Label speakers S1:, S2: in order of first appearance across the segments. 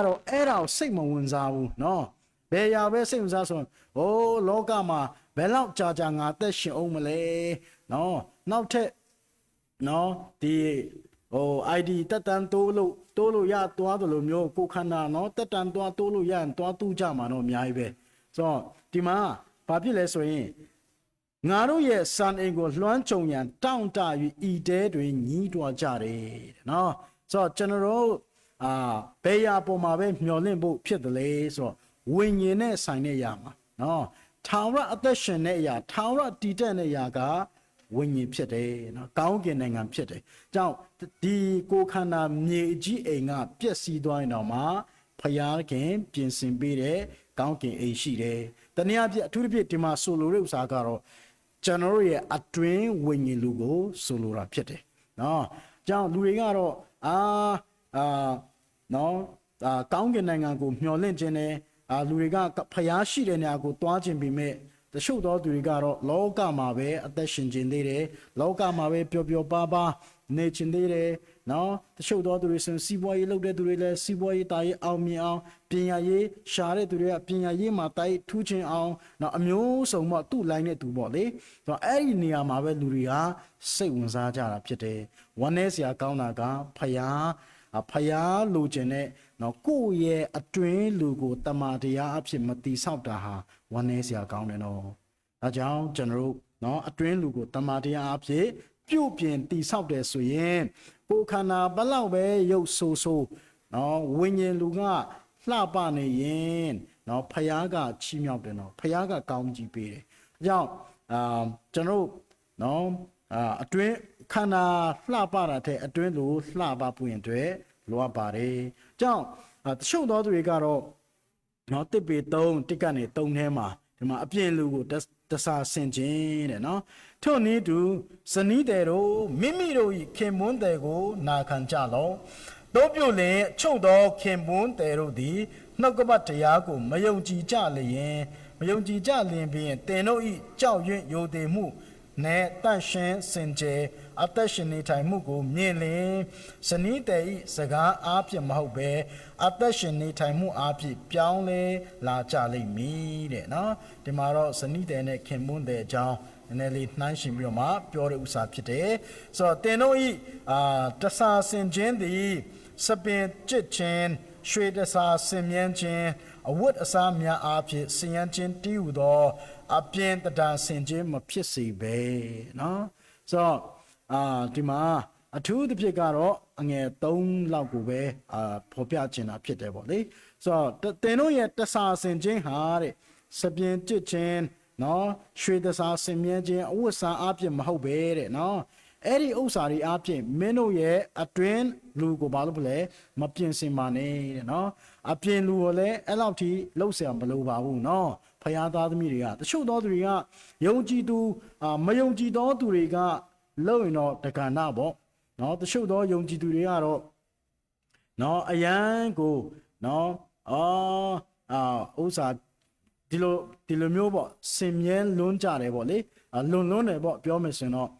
S1: တော့အဲ့ဒါကိုစိတ်မဝင်စားဘူးနော်ဘယ်ရာပဲစိတ်ဝင်စားဆိုဟိုလောကမှာဘယ်လောက်ကြာငါသက်ရှင်အောင်မလဲနော်နောက်ထပ်နော်ဒီID တက်တန်းတိုးလို့ရသွားတယ်လို့မျိုးကိုခန္ဓာနော်တက်တန်းသွားတိုးလို့ရရင်သွားတူးကြမှာတော့အများကြီးပဲဆိုတော့ဒီမှာဘာဖြစ်လဲဆိုရင်ငါတို့ရဲ့စံအိမ်ကိုလွှမ်းခြုံရန်တောင့်တ၍ဤတဲတွင်ညီးတွားကြတယ်နော်ဆိုတော့ကျွန်တော်တို့ဘယ်ရာပေါ်မှာပဲမျောလင့်ဖို့ဖြစ်တယ်လေဆိုတော့ဝိညာဉ်နဲ့ဆိုင်တဲ့ရာမှာနော်ထာဝရအသက်ရှင်တဲ့အရာထာဝရတည်တဲ့အရာကဝိညာဉ်ဖြစ်တယ်နော်ကောင်းကင်နိုင်ငံဖြစ်တယ်ကြောင့်ဒီကိုခန္ဓာမြေကြီးအိမ်ကပျက်စီးသွားရင်တော့မှဖယားခင်ပြင်ဆင်ပေးတဲ့ကောင်းကင်အိမ်ရှိတယ်တနည်းအားဖြင့်အထူးသဖြင့်ဒီမှာဆိုလိုတဲ့ဥစ္စာကတော့ကျွန်တော်ရဲ့အတွင်းဝိညာဉ်လူကိုဆိုလိုတာဖြစ်တယ်နော်ကြောင့်လူတွေကတော့နော်ကောင်းကင်နိုင်ငံကိုမျှော်လင့်ခြင်းနဲ့လူတွေကဖျားရှိတဲ့နေရာကိုတွားခြင်းပြီးမဲ့တချို့သောသူတွေကတော့လောကမှာပဲအသက်ရှင်ခြင်းသေးတယ်လောကမှာပဲပျော်ပျော်ပါပါနေခြင်းသေးတယ်နော်တချို့သောသူတွေဆိုစီးပွားရေးလုပ်တဲ့သူတွေလည်းစီးပွားရေးတာရေးအောင်မြင်အောင်ပညာရေးရှာတဲ့သူတွေကပညာရေးမှာတိုက်ထူးခြင်းအောင်နော်အမျိုးစုံပေါ့သူ့လိုင်းတဲ့သူပေါ့လေဆိုတော့အဲ့ဒီနေရာမှာပဲလူတွေကစိတ်ဝင်စားကြတာဖြစ်တယ်ဝမ်းနည်းစရာကောင်းတာကဖယားလိုချင်တဲ့နော်ကိုယ့်ရဲ့အတွင်းလူကိုတမန်တရားအဖြစ်မတိဆောက်တာဟာဝမ်းနည်းစရာကောင်းတယ်နော်ဒါကြောင့်ကျွန်တော်တို့နော်အတွင်းလူကိုတမန်တရားအဖြစ်ပြုတ်ပြင်တိဆောက်တယ်ဆိုရင်ကိုယ်ခန္ဓာဘလောက်ပဲရုပ်ဆိုးဆိုးနော်ဝိညာဉ်လူကလှပနေရင်နော်ဖယားကချီးမြှောက်တယ်နော်ဖယားကကောင်းကြီးပေးတယ်ဒါကြောင့်ကျွန်တော်တို့နော်အတွင်းခန္ဓာလှပတာတဲ့အတွင်းလိုလှပပွင့်တွေလိုအပ်ပါတယ်ကြောင့်တချို့သောသူတွေကတော့နော်တစ်ပေ3တစ်ကနေ3ထဲမှာဒီမှာအပြင်လူကိုတစားဆင်ခြင်းတဲ့နော်ထို့နည်းတူဇနီးတယ်တို့မိမိတို့၏ခင်မွန်းတယ်ကိုနာခံကြလောတို့ပြုလင်ချုပ်သောခင်မွန်းတယ်တို့သည်နှုတ်ကပတ်တရားကိုမယုံကြည်ကြလျင်ဖြင့်တင်တို့၏ကြောက်ရွံ့ယိုသေးမှုနဲ့တန့်ရှင်းစင်ကြယ်အသက်ရှင်နေထိုင်မှုကိုမြင်လင်ဇနီးတယ်ဤစကားအားဖြင့်မဟုတ်ပဲအသက်ရှင်နေထိုင်မှုအားဖြင့်ပြောင်းလဲလာကြလိမ့်မည်တဲ့နော်ဒီမှာတော့ဇနီးတယ်နဲ့ခင်မွန်းတယ်အကြောင်းနည်းနည်းလေးနှိုင်းရှင်ပြီးတော့မှပြောတဲ့ဥစ္စာဖြစ်တယ်ဆိုတော့တင်တို့ဤတဆာဆင်ခြင်းသည်စပင်ကြစ်ခြင်းရွှေတဆာဆင်မြန်းခြင်းအဝတ်အစားများအားဖြင့်ဆင်ရန်ခြင်းတည်ဟူသောအပြင်းတဒါဆင်ခြင်းမဖြစ်စေပဲเนาะဆိုတော့ဒီမှာအထူးသဖြင့်ကတော့အငယ်3လောက်ကိုပဲဖော်ပြချင်တာဖြစ်တယ်ပေါ့လေဆိုတော့တင်တို့ရဲ့တဆာဆင်ခြင်းဟာတဲ့စပြင်းကြစ်ခြင်းเนาะရွှေတဆာဆင်မြန်းခြင်းအဝတ်စားအပြည့်မဟုတ်ပဲတဲ့เนาะအဲ့ဒီဥစ္စာတွေအပြည့်မင်းတို့ရဲ့အတွင်းလူကိုဘာလို့မလဲမပြင်ဆင်ပါနဲ့တဲ့เนาะအပြင်လူကိုလည်းအဲ့လောက်ထိလှုပ်ရှားမလိုပါဘူးเนาะဖယားသားသမီးတွေကတချို့သောသူတွေကယုံကြည်သူမယုံကြည်သောသူတွေကလုံရင်တော့တက္ကနာပေါ့เนาะတချို့သောယုံကြည်သူတွေကတော့เนาะအယံကိုเนาะဥစ္စာဒီလိုမျိုးပေါ့စင်မြဲလွန်းကြတယ်ပေါ့လေလွန်တယ်ပေါ့ပြောမယ်ဆိုရင်တော့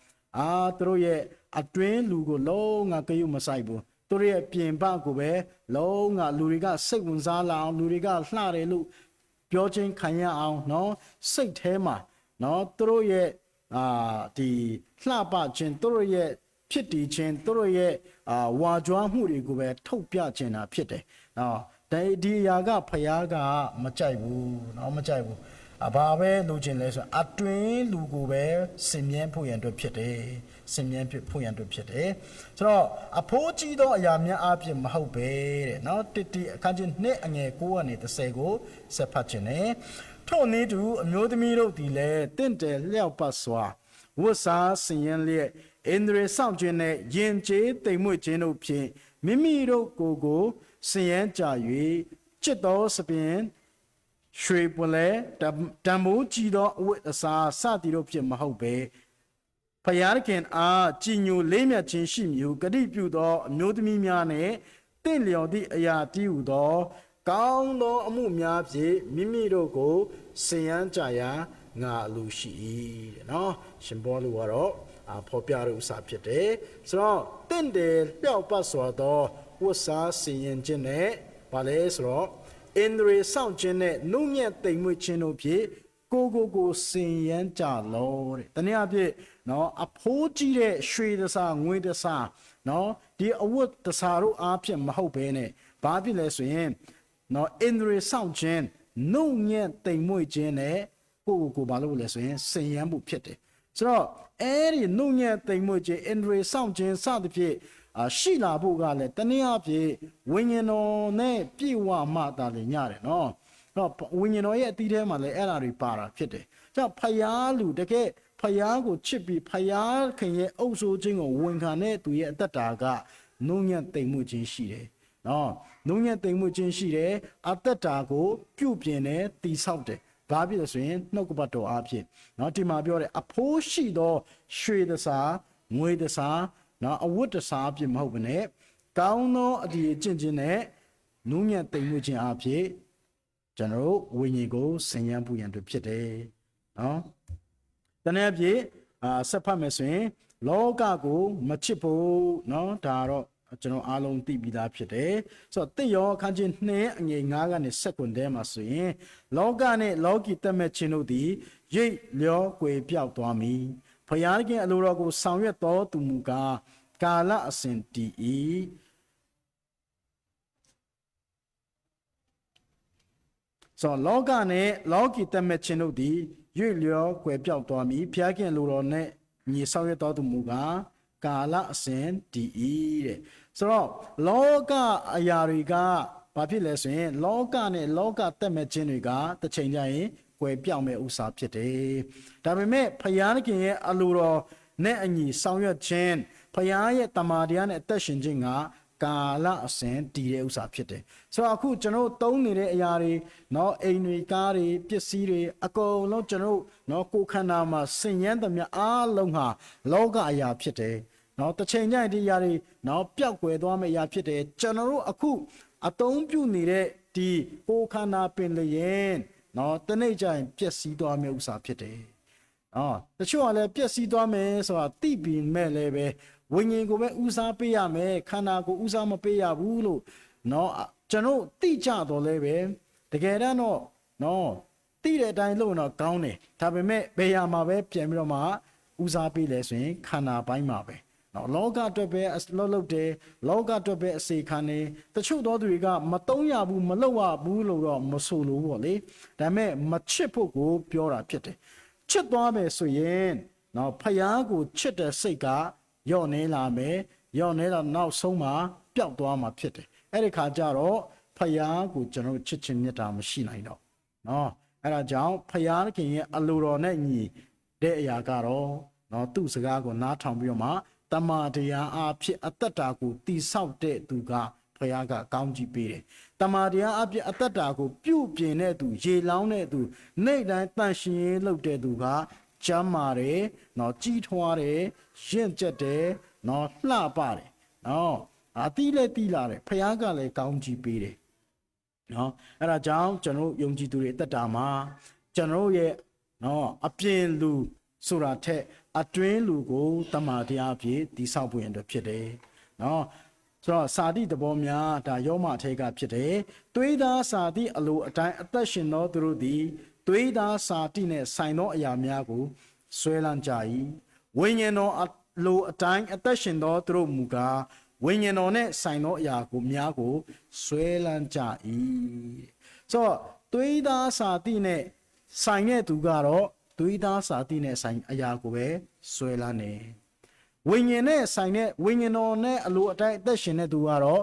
S1: သူတို့ရဲ့အတွင်းလူကိုလုံးငါကယုမဆိုင်ဘူးသူတို့ရဲ့ပြင်ပကိုပဲလုံးငါလူတွေကစိတ်ဝင်စားလာအောင်လူတွေကလှတယ်လို့ပြောချင်းခံရအောင်เนาะစိတ်ထဲမှာเนาะသူတို့ရဲ့ဒီလှပခြင်းသူတို့ရဲ့ဖြစ်တည်ခြင်းသူတို့ရဲ့ဝါကြွားမှုတွေကိုပဲထုတ်ပြခြင်းတာဖြစ်တယ်เนาะဒီအရာကဖယားကမကြိုက်ဘူးเนาะမကြိုက်ဘူးဘာပဲလိုချင်လဲဆိုအတွင်းလူကိုပဲစင်မြန်းဖို့ရန်အတွက်ဖြစ်တယ်စင်မြန်းဖို့ရန်အတွက်ဖြစ်တယ်ဆိုတော့အဖိုးကြီးသောအရာများအပြင်မဟုတ်ပဲတဲ့เนาะတိအခန်းကြီး2အငယ်9ကနေ30ကိုဆက်ဖတ်ခြင်းနဲ့ထို့နည်းတူအမျိုးသမီးတို့သည်လည်းတင့်တယ်လျောက်ပတ်စွာဝတ်စားဆင်ရင်လျက်ဣန္ဒြေဆောင်ခြင်းနဲ့ယဉ်ကျေးတိမ်မွေ့ခြင်းတို့ဖြင့်မိမိတို့ကိုဆင်ရန်ကြ၍จิตသောစပင်ရွှေပွန်လဲတံမိုးကြည်သောအဝတ်အစားစသည်တို့ဖြင့်မဟုတ်ပဲဖယားခင်အားကြည်ညိုလေးမြတ်ခြင်းရှိမည်ဟုဂတိပြုသောအမျိုးသမီးများနဲ့တင့်လျော်သည့်အရာတည်ဟူသောကောင်းသောအမှုများဖြင့်မိမိတို့ကိုဆင်ရန်ကြရာငါလူရှိ၏တဲ့နော်ရှင်ဘောလူကတော့ဖော်ပြတဲ့ဥစ္စာဖြစ်တယ်ဆိုတော့တင့်တယ်လျောက်ပတ်စွာသောဝတ်စားဆင်ရင်ခြင်းနဲ့ ဘာလဲဆိုတော့အင်္ဒရေစောင့်ခြင်းနဲ့နှုတ်ညက်တိမ်မွေ့ခြင်းတို့ဖြင့်ကိုစင်ရမ်းကြလောတဲ့တနည်းအားဖြင့်နော်အဖိုးကြီးတဲ့ရွှေတစားငွေတစားနော်ဒီအဝတ်တစားတို့အားဖြင့်မဟုတ်ဘဲနဲ့ဘာဖြစ်လဲဆိုရင်နော်အင်္ဒရေစောင့်ခြင်းနှုတ်ညက်တိမ်မွေ့ခြင်းနဲ့ကိုဘာလို့လဲဆိုရင်စင်ရမ်းမှုဖြစ်တယ်ဆိုတော့အဲ့ဒီနှုတ်ညက်တိမ်မွေ့ခြင်းအင်္ဒရေစောင့်ခြင်းစသဖြင့်ရှိလာဖို့ကလည်းတနည်းအားဖြင့်ဝိညာဉ်တော်နဲ့ပြည့်ဝမှသာလျှင်ရတယ်နော်တော့ဝိညာဉ်တော်ရဲ့အသီးထဲမှာလည်းအဲ့ဒါတွေပါတာဖြစ်တယ်။ကြောင့်ဖယားလူတကယ်ဖယားကိုချစ်ပြီးဖယားခင်ရဲ့အုပ်ဆိုးခြင်းကိုဝန်ခံတဲ့သူရဲ့အသက်တာကနှုံညံ့တိမ်မှုခြင်းရှိတယ်။နော်နှုံညံ့တိမ်မှုခြင်းရှိတယ်အသက်တာကိုပြုပြင်တယ်တိဆောက်တယ်။ဘာဖြစ်လဲဆိုရင်နှုတ်ကပတ်တော်အားဖြင့်နော်ဒီမှာပြောတဲ့အဖိုးရှိသောရွှေတစားငွေတစားနော်အဝတ်တစားအဖြစ်မဟုတ်ဘဲနဲ့ကောင်းသောအဒီကျင့်ခြင်းနဲ့နှုံညံ့တိမ်မှုခြင်းအားဖြင့်ကျွန်တော်တို့ဝိညာဉ်ကိုဆင်ញံပူရန်တို့ဖြစ်တယ်နော်တနည်းအားဖြင့်ဆက်ဖတ်မယ်ဆိုရင်လောကကိုမချစ်ဖို့နော်ဒါတော့ကျွန်တော်အားလုံးသိပြီးသားဖြစ်တယ်ဆိုတော့တိယောခန်းချင်း2အငယ်9ကနေ7ထဲမှာဆိုရင်လောကနဲ့လောကီတက်မဲ့ခြင်းတို့သည်ရိတ်လျောကွယ်ပြောက်သွားမည်ဖယားခင်အလိုတော်ကိုဆောင်ရွက်တော်သူမူကားကာလအစဉ်တည်၏ဆိုတော့လောကနဲ့လောကီတက်မဲ့ခြင်းတို့သည်ရွေ့လျောကွယ်ပြောက်သွားမည်ဖျားခင်လိုတော်နဲ့ညီဆောင်ရွက်တော်သူမူကားကာလအစဉ်တည်၏တဲ့ဆိုတော့လောကအရာတွေကဘာဖြစ်လဲဆိုရင်လောကနဲ့လောကတက်မဲ့ခြင်းတွေကတစ်ချိန်ကျရင်ကွယ်ပြောက်မဲ့ဥစ္စာဖြစ်တယ်ဒါပေမဲ့ဖျားခင်ရဲ့အလိုတော်နဲ့အညီဆောင်ရွက်ခြင်းဖျားရဲ့တမန်တရားနဲ့အသက်ရှင်ခြင်းကကာလအစဉ်တည်တဲ့ဥစ္စာဖြစ်တယ်ဆိုတော့အခုကျွန်တော်သုံးနေတဲ့အရာတွေเนาะအိမ်တွေကားတွေပစ္စည်းတွေအကုန်လုံးကျွန်တော်เนาะကိုယ်ခန္ဓာမှာဆင်ញမ်းသမျှအားလုံးဟာလောကအရာဖြစ်တယ်เนาะတစ်ချိန်ကျရင်ဒီအရာတွေเนาะပျောက်ကွယ်သွားမယ့်အရာဖြစ်တယ်ကျွန်တော်တို့အခုအသုံးပြုနေတဲ့ဒီကိုယ်ခန္ဓာပင်လျင်เนาะတနေ့ကျရင်ပျက်စီးသွားမယ့်ဥစ္စာဖြစ်တယ်တချို့ကလည်းပျက်စီးသွားမယ်ဆိုတာသိပြီးမဲ့လည်းပဲဝိညာဉ်ကိုပဲဦးစားပေးရမယ်ခန္ဓာကိုဦးစားမပေးရဘူးလို့เนาะကျွန်တော်သိကြတော့လဲပဲတကယ်တော့เนาะသိတဲ့အတိုင်းလို့တော့ကောင်းတယ်ဒါပေမဲ့ဘယ်ရာမှာပဲပြန်ပြီးတော့မှဦးစားပေးလဲဆိုရင်ခန္ဓာပိုင်းမှာပဲเนาะလောကအတွက်ပဲလုပ်တယ်လောကအတွက်ပဲအစေခံနေတချို့သောသူတွေကမတုံးရဘူးမလုပ်ရဘူးလို့တော့မဆိုလို့ပေါ့လေဒါပေမဲ့မချစ်ဖို့ကိုပြောတာဖြစ်တယ်ချစ်သွားမယ်ဆိုရင်เนาะဖယားကိုချစ်တဲ့စိတ်ကယော့နေလာမယ်ယော့နေလာနောက်ဆုံးမှာပျောက်သွားမှာဖြစ်တယ်အဲ့ဒီခါကျတော့ဖယားကိုကျွန်တော်ချစ်ချင်းမြတ်တာမရှိနိုင်တော့เนาะအဲ့ဒါကြောင့်ဖယားခင်ရဲ့အလိုတော်နဲ့ညီတဲ့အရာကတော့เนาะသူ့စကားကိုနားထောင်ပြီးတော့မှတမန်တရားအဖြစ်အသက်တာကိုတိဆောက်တဲ့သူကဖယားကကောင်းကြီးပေးတယ်တမန်တရားအဖြစ်အသက်တာကိုပြုပြင်တဲ့သူရေလောင်းတဲ့သူနေ့တိုင်းတန်ရှင်ရေးလုပ်တဲ့သူကကျမ်းမာတယ်เนาะကြီးထွားတယ်ရင့်ကျက်တယ်เนาะလှပတယ်เนาะအတိလည်းတိလာတယ်ဖယားကလည်းကောင်းကြီးပေးတယ်เนาะအဲ့ဒါကြောင့်ကျွန်တော်ယုံကြည်သူတွေအသက်တာမှာကျွန်တော်ရဲ့เนาะအပြင်လူဆိုတာထက်အတွင်းလူကိုတမန်တရားအဖြစ်တည်ဆောက်ဖို့ရတဲ့ဖြစ်တယ်เนาะဆိုတော့စာတိသဘောများဒါယောမအထက်ကဖြစ်တယ်သွေးသားစာတိအလိုအတိုင်းအသက်ရှင်သောသူတို့သည်သွေးသားစာတိနဲ့ဆိုင်သောအရာများကိုဆွဲလန်းကြ၏ဝိညာဉ်တော်အလိုအတိုင်းအသက်ရှင်သောသူတို့မူကားဝိညာဉ်တော်နဲ့ဆိုင်သောအရာကိုများကိုဆွဲလန်းကြ၏ဆိုတော့သွေးသားစာတိနဲ့ဆိုင်တဲ့သူကတော့သွေးသားစာတိနဲ့ဆိုင်အရာကိုပဲဆွဲလန်းနေဝိညာဉ်နဲ့ဆိုင်တဲ့ဝိညာဉ်တော်နဲ့အလိုအတိုင်းအသက်ရှင်တဲ့သူကတော့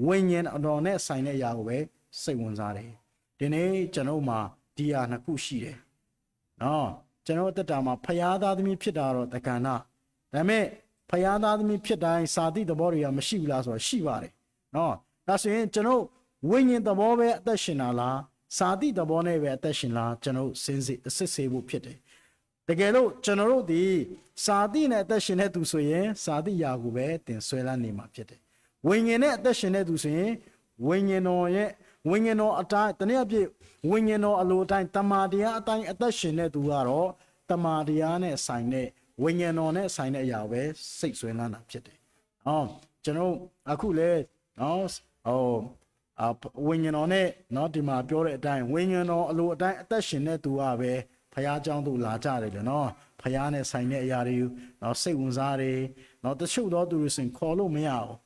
S1: ဝိညာဉ်တော်နဲ့ဆိုင်တဲ့အရာကိုပဲစိတ်ဝင်စားတယ်ဒီနေ့ကျွန်တော်မှာဒီဟာနှစ်ခုရှိတယ်နော်ကျွန်တော်အသက်တာမှာဖယားသားသမီးဖြစ်တာတော့တက္ကနာဒါပေမဲ့ဖယားသားသမီးဖြစ်တိုင်းစာတိသဘောတွေကမရှိဘူးလားဆိုတော့ရှိပါတယ်နော်ဒါဆိုရင်ကျွန်တော်ဝိညာဉ်သဘောပဲအသက်ရှင်တာလားစာတိသဘောနဲ့ပဲအသက်ရှင်လားကျွန်တော်စဉ်းစစ်ဆေးဖို့ဖြစ်တယ်တကယ်လို့ကျွန်တော်တို့ဒီစာတိနဲ့အသက်ရှင်တဲ့သူဆိုရင်စာတိယာကိုပဲတင်ဆွဲလန်းနေမှာဖြစ်တယ်ဝိညာဉ်နဲ့အသက်ရှင်တဲ့သူဆိုရင်ဝိညာဉ်တော်ရဲ့ဝိညာဉ်တော်အတိုင်းတနည်းအားဖြင့်ဝိညာဉ်တော်အလိုအတိုင်းတမာတရားအတိုင်းအသက်ရှင်တဲ့သူကတော့တမာတရားနဲ့ဆိုင်တဲ့ဝိညာဉ်တော်နဲ့ဆိုင်တဲ့အရာပဲစိတ်ဆွဲလန်းတာဖြစ်တယ်။ကျွန်တော်အခုလဲ ဝိညာဉ်တော်နဲ့เนาะဒီမှာပြောတဲ့အတိုင်းဝိညာဉ်တော်အလိုအတိုင်းအသက်ရှင်တဲ့သူကပဲဖခင်เจ้าတို့လာကြတယ်လေเนาะဖခင်နဲ့ဆိုင်တဲ့အရာတွေเนาะစိတ်ဝင်စားတယ်เนาะတချို့သောသူတွေဆိုခေါ်လို့မရဘူး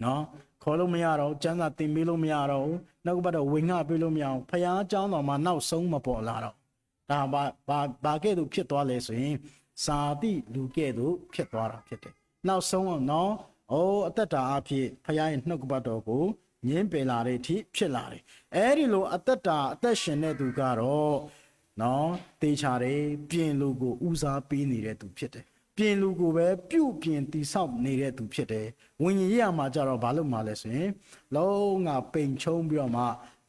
S1: เนาะခေါ်လို့မရတော့ကျမ်းစာသင်ပေးလို့မရတော့နောက်ကဘက်တော့ဝင်ငှပေးလို့မရအောင်ဖခင်เจ้าတော်မှာနောက်ဆုံးမပေါ်လာတော့ဒါဘာကဲ့သို့ဖြစ်သွားလဲဆိုရင်စာတိလူကဲ့သို့ဖြစ်သွားတာဖြစ်တယ်နောက်ဆုံးတော့เนาะအသက်တာအဖြစ်ဖခင်ရဲ့နှုတ်ကပတ်တော်ကိုငင်းပယ်လာတဲ့အထိဖြစ်လာတယ်အဲဒီလိုအသက်ရှင်တဲ့သူကတော့နော်တေချာတယ်ပြင်လူကိုဦးစားပေးနေတဲ့သူဖြစ်တယ်ပြင်လူကိုပဲပြုတ်ပြင်တိဆောက်နေတဲ့သူဖြစ်တယ်ဝิญဉ်ရမှာကြတော့ဘာလို့မှလဲဆိုရင်လုံးငါပိန်ချုံပြီးတော့မှ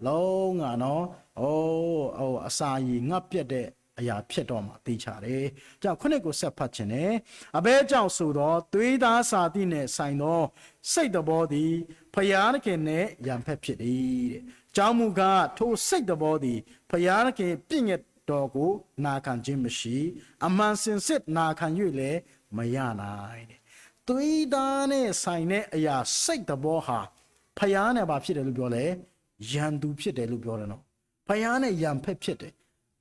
S1: လုံးငါနော်အစာရည်ငတ်ပြက်တဲ့အရာဖြစ်တော့မှတေချာတယ်ကြောင့်ခုနှစ်ကိုဆက်ဖတ်ခြင်းနဲ့အဘဲကြောင့်ဆိုတော့သွေးသားစာတိနဲ့ဆိုင်သောစိတ်တော်သည်ဖျားခင်နဲ့ရံဖက်ဖြစ်၏တဲ့ကြောင့်မူကားထိုစိတ်တော်သည်ဖျားခင်ပြည့်ညက်တော်ကိုနာခံခြင်းမရှိအမှန်စင်စစ်နာခံ၍လည်းမရနိုင်တဲ့သွေးသားနဲ့ဆိုင်တဲ့အရာစိတ်တော်ဟာဖျားနဲ့ဘာဖြစ်တယ်လို့ပြောလဲရန်သူဖြစ်တယ်လို့ပြောတယ်နော်ဖျားနဲ့ရံဖက်ဖြစ်တယ်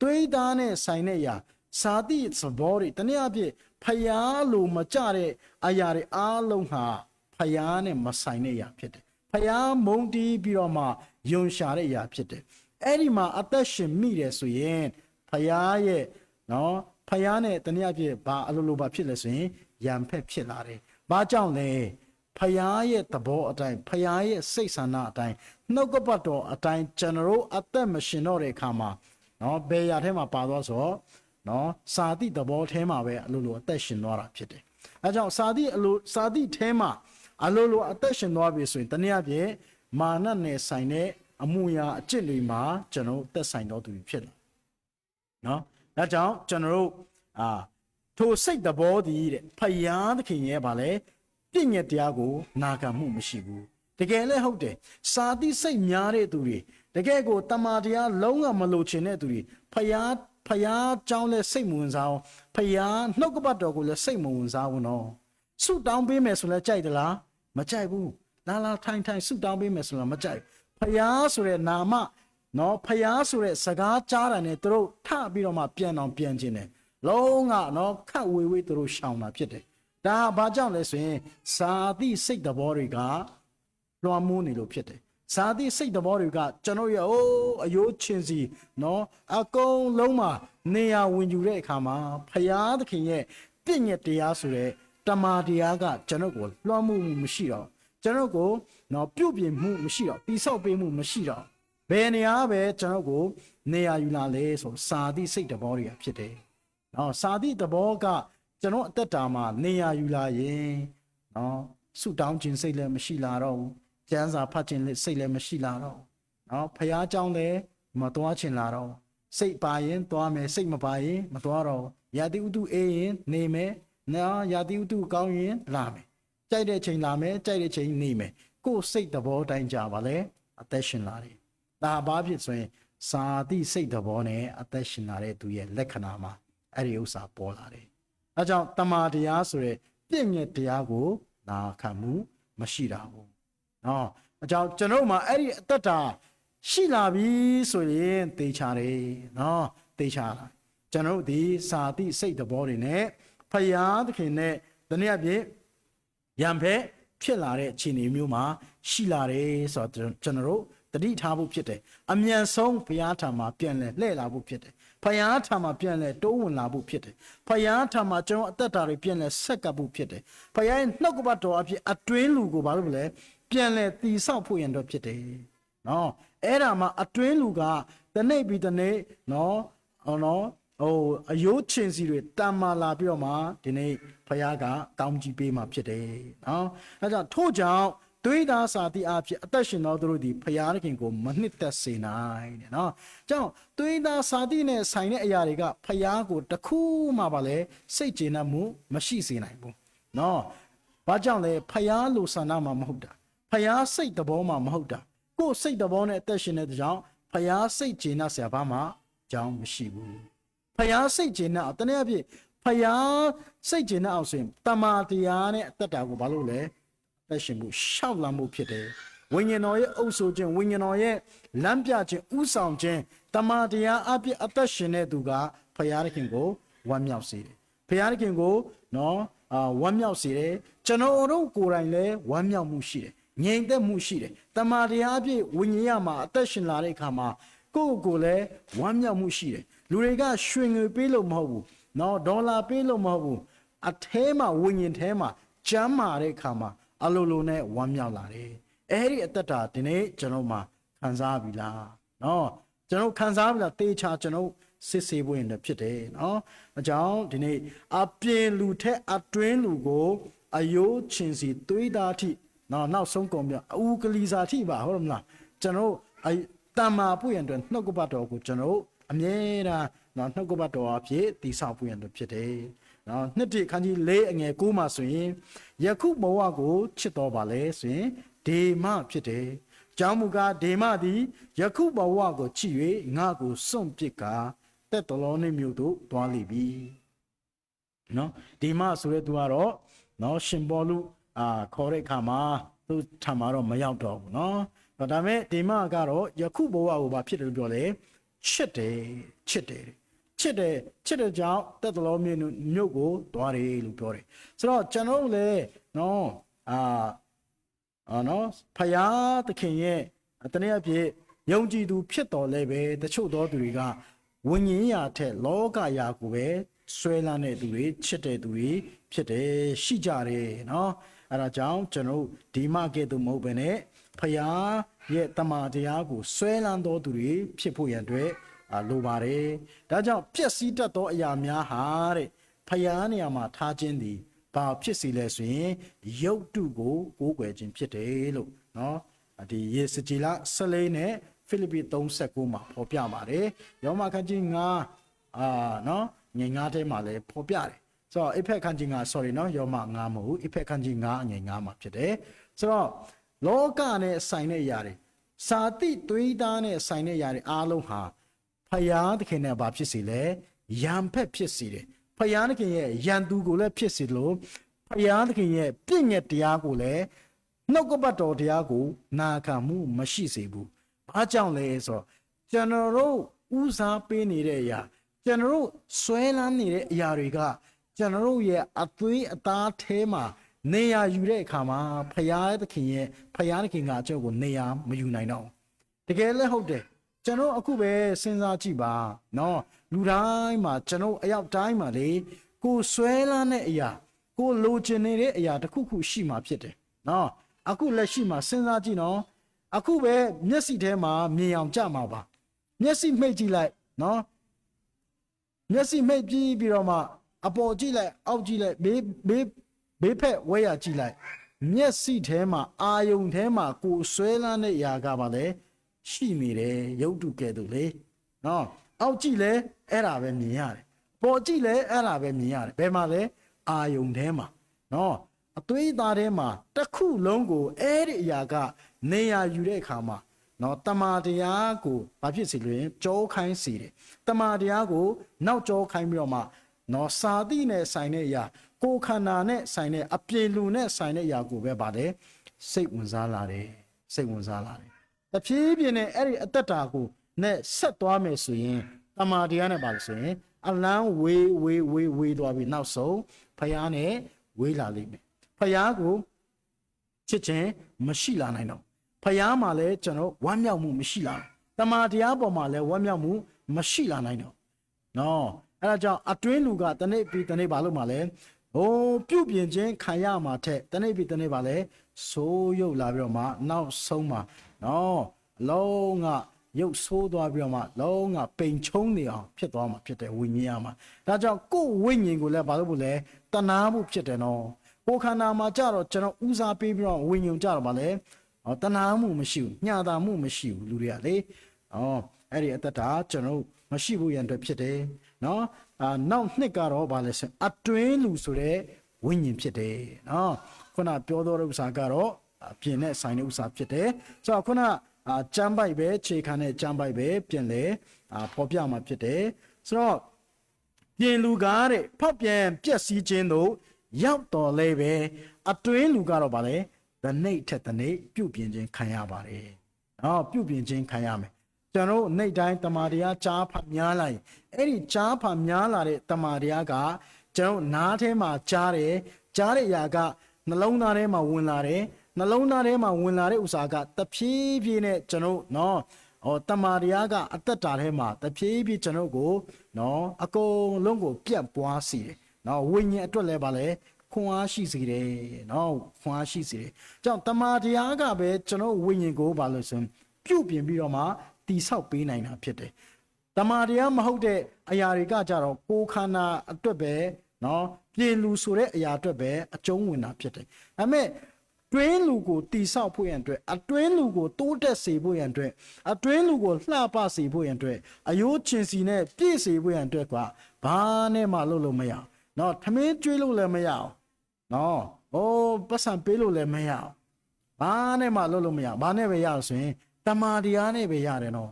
S1: သွေးသားနဲ့ဆိုင်တဲ့အရာစာတိသဘောတွေတနည်းအားဖြင့်ဖျားလိုမကြတဲ့အရာတွေအားလုံးဟာဖျားနဲ့မဆိုင်တဲ့အရာဖြစ်တယ်ဖျားမုန်းတီးပြီးတော့မှယွန်ရှာတဲ့အရာဖြစ်တယ်အဲ့ဒီမှာအသက်ရှင်မိတယ်ဆိုရင်ဖျားရဲ့နော်ဖျားနဲ့တနည်းအားဖြင့်ဘာအလိုလိုဘာဖြစ်လဲဆိုရင်ရံဖက်ဖြစ်လာတယ်ဘာကြောင့်လဲဖျားရဲ့သဘောအတိုင်းဖျားရဲ့စိတ်ဆန္ဒအတိုင်းနှုတ်ကပတ်တော်အတိုင်းကျွန်တော်တို့အသက်မရှင်တော့တဲ့အခါမှာနော်ဘယ်ရာထဲမှာပါသွားဆိုနော်စာတိသဘောထဲမှာပဲအလိုလိုအသက်ရှင်သွားတာဖြစ်တယ်အဲကြောင့်စာတိထဲမှာအလိုလိုအသက်ရှင်သွားပြီဆိုရင်တနည်းအားဖြင့်မာနနဲ့ဆိုင်တဲ့အမှုရာအကျင့်တွေမှာကျွန်တော်သက်ဆိုင်တော်သူဖြစ်လာနော်ဒါကြောင့်ကျွန်တော်တို့ထိုစိတ်သဘောတည်းတဲ့ဖယားသခင်ရဲ့ဗာလဲပြည့်ညက်တရားကိုနာခံမှုမရှိဘူးတကယ်လည်းဟုတ်တယ်စာတိစိတ်များတဲ့သူတွေတကယ်ကိုတမာတရားလုံးဝမလိုချင်တဲ့သူတွေဖယားကြောင်းလဲစိတ်မဝင်စားအောင်ဖယားနှုတ်ကပတ်တော်ကိုလည်းစိတ်မဝင်စားဘူးနော်ဆုတောင်းပေးမယ်ဆိုလဲကြိုက်သလားမကြိုက်ဘူးလာထိုင်ဆုတောင်းပေးမယ်ဆိုတော့မကြိုက်ဖယားဆိုတဲ့နာမနော်ဖယားဆိုတဲ့စကားကြားတာနဲ့သူတို့ထပြီးတော့မှပြန်ခြင်းတယ်လုံးကနော်ခတ်ဝေးသူတို့ရှောင်တာဖြစ်တယ်ဒါဘာကြောင့်လဲဆိုရင်စာတိစိတ်သဘောတွေကလွှမ်းမိုးနေလို့ဖြစ်တယ်ဇာတိစိတ်သဘောတွေကကျွန်တော်ရဲ့အယိုးချင်းစီနော်အကုန်လုံးမှာနေရာဝင်ယူတဲ့အခါမှာဖယားသခင်ရဲ့ပြည့်ညက်တရားဆိုတဲ့တမာတရားကကျွန်တော်ကိုလွှမ်းမိုးမှုမရှိတော့ကျွန်တော်ကိုနော်ပြုတ်ပြင်းမှုမရှိတော့တိဆောက်ပေးမှုမရှိတော့ဘယ်နေရာပဲကျွန်တော်ကိုနေရာယူလာလဲဆိုစာတိစိတ်သဘောတွေကဖြစ်တယ်နော်စာတိသဘောကကျွန်တော်အသက်တာမှာနေရာယူလာရင်နော်ဆုတောင်းခြင်းစိတ်လည်းမရှိလာတော့ဘူးကျမ်းစာဖတ်ခြင်းစိတ်လည်းမရှိလာတော့နော်ဖះเจ้าလည်းမသွားခြင်းလာတော့စိတ်ပါရင်သွားမယ်စိတ်မပါရင်မသွားတော့ရာတိဥတုအေးရင်နေမယ်နော်ရာတိဥတုကောင်းရင်လာမယ်ကြိုက်တဲ့ချိန်လာမယ်ကြိုက်တဲ့ချိန်နေမယ်ကိုယ်စိတ်သဘောတိုင်းကြပါလေအသက်ရှင်လာတယ်ဒါဘာဖြစ်ဆိုရင်စာတိစိတ်သဘောနဲ့အသက်ရှင်လာတဲ့သူရဲ့လက္ခဏာမှာအဲ့ဒီဥစ္စာပေါ်လာတယ်အဲကြောင့်တမာတရားဆိုတဲ့ပြည့်မြတ်တရားကိုနာခံမှုမရှိတာဘူးနော်အကြောင်းကျွန်တော်မှာအဲ့ဒီအတ္တရှိလာပြီဆိုရင်သေချာတယ်နော်သေချာလာကျွန်တော်ဒီစာတိစိတ်သဘောတွေနဲ့ဖယားသခင်နဲ့တနည်းအားဖြင့်ရံဖက်ဖြစ်လာတဲ့အခြေအနေမျိုးမှာရှိလာတယ်ဆိုတော့ကျွန်တော်တို့တတိထားဖို့ဖြစ်တယ်အမြန်ဆုံးဘုရားထံမှာပြန်လဲလှည့်လာဖို့ဖြစ်တယ်ဘုရားထံမှာပြန်လဲတိုးဝင်လာဖို့ဖြစ်တယ်ဘုရားထံမှာကျွန်တော်အသက်တာတွေပြန်လဲဆက်ကပ်ဖို့ဖြစ်တယ်ဘုရားရဲ့နှုတ်ကပတ်တော်အဖြစ်အတွင်းလူကိုဘာလို့လဲပြန်လဲတီဆောက်ဖို့ရန်တော့ဖြစ်တယ်နော်အဲ့ဒါမှအတွင်းလူကတနေ့ပြီးတနေ့နော်အယိုးချင်းစီတွေတန်မာလာပြီးတော့မှဒီနေ့ဘုရားကကောင်းကြီးပေးမှဖြစ်တယ်နော်အဲကြောင့်ထို့ကြောင့်သွေးသားစာတိအဖြစ်အသက်ရှင်တော်သူတို့ဒီဖယားခင်ကိုမနှစ်သက်စေနိုင်တဲ့နော်။ကြောင့်သွေးသားစာတိနဲ့ဆိုင်တဲ့အရာတွေကဖယားကိုတခုမှပါလဲစိတ်ကျေနပ်မှုမရှိစေနိုင်ဘူး။နော်။ဘာကြောင့်လဲဖယားလိုဆန္ဒမှမဟုတ်တာ။ဖယားစိတ်တဘောမှမဟုတ်တာ။ကိုယ်စိတ်တဘောနဲ့အသက်ရှင်တဲ့ကြောင့်ဖယားစိတ်ကျေနပ်စရာဘာမှအကြောင်းမရှိဘူး။ဖယားစိတ်ကျေနပ်တနည်းအားဖြင့်ဖယားစိတ်ကျေနပ်အောင်ဆိုရင်တမာတရားနဲ့အသက်တာကိုဘာလို့လဲသက်ရှင်မှုရှောက်လာမှုဖြစ်တယ် ဝိညာဉ်တော်ရဲ့အုပ်ဆိုခြင်းဝိညာဉ်တော်ရဲ့လမ်းပြခြင်းဥဆောင်ခြင်းတမန်တရားအပြည့်အသက်ရှင်တဲ့သူကဖခင်သခင်ကိုဝမ်းမြောက်စေတယ်ဖခင်သခင်ကိုနော်ဝမ်းမြောက်စေတယ်ကျွန်တော်တို့ကိုယ်တိုင်လည်းဝမ်းမြောက်မှုရှိတယ်ငြိမ်သက်မှုရှိတယ်တမန်တရားအပြည့်ဝိညာဉ်ရမှာအသက်ရှင်လာတဲ့အခါမှာကိုယ့်ကိုယ်လည်းဝမ်းမြောက်မှုရှိတယ်လူတွေကရွှေငွေပေးလို့မဟုတ်ဘူးနော်ဒေါ်လာပေးလို့မဟုတ်ဘူးအထဲမှာဝိညာဉ်ထဲမှာကျမ်းမာတဲ့အခါမှာအလိုလိုနဲ့ဝမ်းမြောက်လာတယ်အဲ့ဒီအသက်တာဒီနေ့ကျွန်တော်မှခံစားပြီလားနော်ကျွန်တော်ခံစားပြီလားတေချာကျွန်တော်စစ်ဆေးဖို့ရင်လည်းဖြစ်တယ်နော်အကြောင်းဒီနေ့အပြင်လူထက်အတွင်းလူကိုအယိုးချင်စီသွေးသားထိနော်နောက်ဆုံးကုန်ပြအူကလီစာထိပါဟုတ်မလားကျွန်တော်တမ္မာဖို့ရင်အတွက်နှုတ်ကပတ်တော်ကိုကျွန်တော်အမြဲတမ်းနော်နှုတ်ကပတ်တော်အဖြစ်တည်ဆောက်ဖို့ရင်အတွက်ဖြစ်တယ်နော်နှစ်တိခန်းကြီး၄အငယ်9မှာဆိုရင်ယခုဘဝကိုချစ်တော်ပါလေဆိုရင်ဒေမဖြစ်တယ်ကျောင်းမူကားဒေမသည်ယခုဘဝကိုချစ်၍ငါကိုစွန့်ပစ်ကာတက်တော်လုံးနှင့်မြို့သို့တွားလိပြီနော်ဒေမဆိုတဲ့သူကတော့နော်ရှင်ဘောလူခေါ်တဲ့အခါမှာသူထံမှာတော့မရောက်တော့ဘူးနော်ဒါပေမဲ့ဒေမကတော့ယခုဘဝကိုဘာဖြစ်တယ်လို့ပြောလဲချစ်တယ်ချစ်တဲ့ကြောင့်တက်တော်လုံးမြို့ကိုတွားတယ်လို့ပြောတယ်ဆိုတော့ကျွန်တော်လည်းနော်နော်ဖယားသခင်ရဲ့တနည်းအားဖြင့်ယုံကြည်သူဖြစ်တော်လဲပဲတချို့သောသူတွေကဝိညာဉ်ရာထက်လောကရာကိုပဲဆွဲလန်းတဲ့သူတွေချစ်တဲ့သူတွေဖြစ်တယ်ရှိကြတယ်နော်အဲဒါကြောင့်ကျွန်တော်ဒီမကဲ့သို့မဟုတ်ဘဲနဲ့ဖယားရဲ့တမန်တရားကိုဆွဲလန်းတော်သူတွေဖြစ်ဖို့ရန်အတွက်လိုပါတယ်ဒါကြောင့်ပျက်စီးတတ်သောအရာများဟာတဲ့ဖယားနေရာမှာထားခြင်းသည်ဘာဖြစ်စီလဲဆိုရင်ရုပ်တုကိုကိုးကွယ်ခြင်းဖြစ်တယ်လို့နော်ဒီယေစကြည်လ14နဲ့ဖိလိပ္ပိ39မှာဖော်ပြပါတယ်ယောမခန်းကြီး9နော်ငွေ9ထဲမှာလည်းဖော်ပြတယ်ဆိုတော့အဖက်ခန်းကြီး9 sorry နော်ယောမ9မဟုတ်အဖက်ခန်းကြီး9ငွေ9မှာဖြစ်တယ်ဆိုတော့လောကနဲ့ဆိုင်တဲ့အရာတွေစာတိသွေးသားနဲ့ဆိုင်တဲ့အရာတွေအားလုံးဟာဖယားသခင်နဲ့ဘာဖြစ်စီလဲယံဖက်ဖြစ်စီတယ်ဖယားသခင်ရဲ့ယံသူကိုလည်းဖြစ်စီလို့ဖယားသခင်ရဲ့ပြည့်ညက်တရားကိုလည်းနှုတ်ကပတ်တော်တရားကိုနာခံမှုမရှိစေဘူး။ဘာကြောင့်လဲဆိုတော့ကျွန်တော်တို့ဦးစားပေးနေတဲ့အရာကျွန်တော်တို့ဆွဲလန်းနေတဲ့အရာတွေကကျွန်တော်တို့ရဲ့အသွေးအသားထဲမှာနေရာယူတဲ့အခါမှာဖယားသခင်ကအကျုပ်ကိုနေရာမယူနိုင်တော့။တကယ်လည်းဟုတ်တယ်။ကျွန်တော်အခုပဲစဉ်းစားကြည့်ပါနော်လူတိုင်းမှာကျွန်တော်အယောက်တိုင်းမှာလေကိုဆွဲလန်းတဲ့အရာကိုလိုချင်နေတဲ့အရာတစ်ခုခုရှိမှဖြစ်တယ်နော်အခုလက်ရှိမှာစဉ်းစားကြည့်နော်အခုပဲမျက်စိထဲမှာမြင်အောင်ကြမှာပါမျက်စိမှိတ်ကြည့်လိုက်နော်မျက်စိမှိတ်ပြီးတော့မှအပေါ်ကြည့်လိုက်အောက်ကြည့်လိုက်ဘေးဖက်ဝဲရကြည့်လိုက်မျက်စိထဲမှာအာယုံထဲမှာကိုဆွဲလန်းတဲ့အရာကပါလေရှိနေတယ်ရုပ်တုကဲ့သို့လေနော်အောက်ကြည့်လဲအဲ့ဒါပဲမြင်ရတယ်ပေါ်ကြည့်လဲအဲ့ဒါပဲမြင်ရတယ်ဘယ်မှာလဲအာယုံထဲမှာနော်အသွေးသားထဲမှာတစ်ခုလုံးကိုအဲ့ဒီအရာကနေရာယူတဲ့အခါမှာနော်တမာတရားကိုဘာဖြစ်စီလို့ရင်ကြောခိုင်းစီတယ်တမာတရားကိုနောက်ကြောခိုင်းပြီးတော့မှနော်စာတိနဲ့ဆိုင်တဲ့အရာကိုခန္ဓာနဲ့ဆိုင်တဲ့အပြေလူနဲ့ဆိုင်တဲ့အရာကိုပဲပါတယ်စိတ်ဝင်စားလာတယ်တဖြည်းဖြည်းနဲ့အဲ့ဒီအတ္တတာကိုနဲ့ဆက်သွားမယ်ဆိုရင်တမာတရားနဲ့ပါလို့ဆိုရင်အလန်းဝေးသွားပြီးနောက်ဆုံးဖယားနဲ့ဝေးလာလိမ့်မယ်ဖယားကိုချစ်ခြင်းမရှိလာနိုင်တော့ဖယားမှာလည်းကျွန်တော်ဝမ်းမြောက်မှုမရှိလာတမာတရားပေါ်မှာလည်းဝမ်းမြောက်မှုမရှိလာနိုင်တော့နော်အဲဒါကြောင့်အတွင်းလူကတနေ့ပြီးတနေ့ပါလို့မှလည်းပြုတ်ပြင်ခြင်းခံရမှာထက်တနေ့ပြီးတနေ့ပါလဲဆိုးရုပ်လာပြီးတော့မှနောက်ဆုံးမှာနော်လုံးကရုပ်ဆိုးသွားပြီးတော့မှလုံးကပိန်ချုံနေအောင်ဖြစ်သွားမှာဖြစ်တယ်ဝိညာဉ်မှာဒါကြောင့်ကိုယ်ဝိညာဉ်ကိုလည်းဘာလို့ဖို့လဲတနာမှုဖြစ်တယ်နော်ကိုယ်ခန္ဓာမှာကြတော့ကျွန်တော်ဦးစားပေးပြီးတော့ဝိညာဉ်ကြတော့ဗာလဲတနာမှုမရှိဘူးညှာတာမှုမရှိဘူးလူတွေကလေအဲ့ဒီအတ္တတာကျွန်တော်မရှိဘူးရန်အတွက်ဖြစ်တယ်နော်နောက်နှစ်ကတော့ဗာလဲဆိုအတွင်းလူဆိုတဲ့ဝိညာဉ်ဖြစ်တယ်နော်ခုနပြောသောဥစ္စာကတော့ပြင်နဲ့ဆိုင်တဲ့ဥစ္စာဖြစ်တယ်ဆိုတော့ခုနကျမ်းပိုက်ပဲခြေခံတဲ့ကျမ်းပိုက်ပဲပြင်လေဖော်ပြမှာဖြစ်တယ်ဆိုတော့ပြင်လူကားတဲ့ဖောက်ပြန်ပျက်စီးခြင်းတို့ရောက်တော်လဲပဲအတွင်းလူကတော့ဗာလဲ the night ထက် the night ပြုပြင်ခြင်းခံရပါတယ်နော်ပြုပြင်ခြင်းခံရမယ်ကျွန်တော်နေ့တိုင်းတမာတရားကြားဖတ်များလိုက်အဲ့ဒီကြားဖတ်များလာတဲ့တမာတရားကကျွန်တော်နားထဲမှာကြားတယ်ကြားတဲ့အရာကနှလုံးသားထဲမှာဝင်လာတယ်နှလုံးသားထဲမှာဝင်လာတဲ့ဥစ္စာကတဖြည်းဖြည်းနဲ့ကျွန်တော်နော်တမာတရားကအသက်တာထဲမှာတဖြည်းဖြည်းကျွန်တော်ကိုနော်အကုန်လုံးကိုပြတ်ပွားစေတယ်နော်ဝိညာဉ်အတွက်လည်းပါလေခွန်အားရှိစေတယ်နော်ခွန်အားရှိစေတယ်ကြောင့်တမာတရားကပဲကျွန်တော်ဝိညာဉ်ကိုပါလို့ဆိုပြုတ်ပြင်ပြီးတော့မှတိဆောက်ပေးနိုင်တာဖြစ်တယ်တမာတရားမဟုတ်တဲ့အရာတွေကကြတော့ကိုယ်ခန္ဓာအတွက်ပဲနော်ပြင်လူဆိုတဲ့အရာအတွက်ပဲအကျုံးဝင်တာဖြစ်တယ်ဒါပေမဲ့တွင်းလူကိုတိဆောက်ဖို့ရန်အတွက်အတွင်းလူကိုတိုးတက်စေဖို့ရန်အတွက်အတွင်းလူကိုလှပစေဖို့ရန်အတွက်အယိုးချင်စီနဲ့ပြည့်စေဖို့ရန်အတွက်ကဘာနဲ့မှလုပ်လို့မရအောင်နော်ထမင်းကျွေးလို့လည်းမရအောင်နော်ပတ်စံပေးလို့လည်းမရအောင်ဘာနဲ့မှလုပ်လို့မရဘာနဲ့ပဲရအောင်ဆိုရင်တမာတရားနဲ့ပဲရတယ်နော်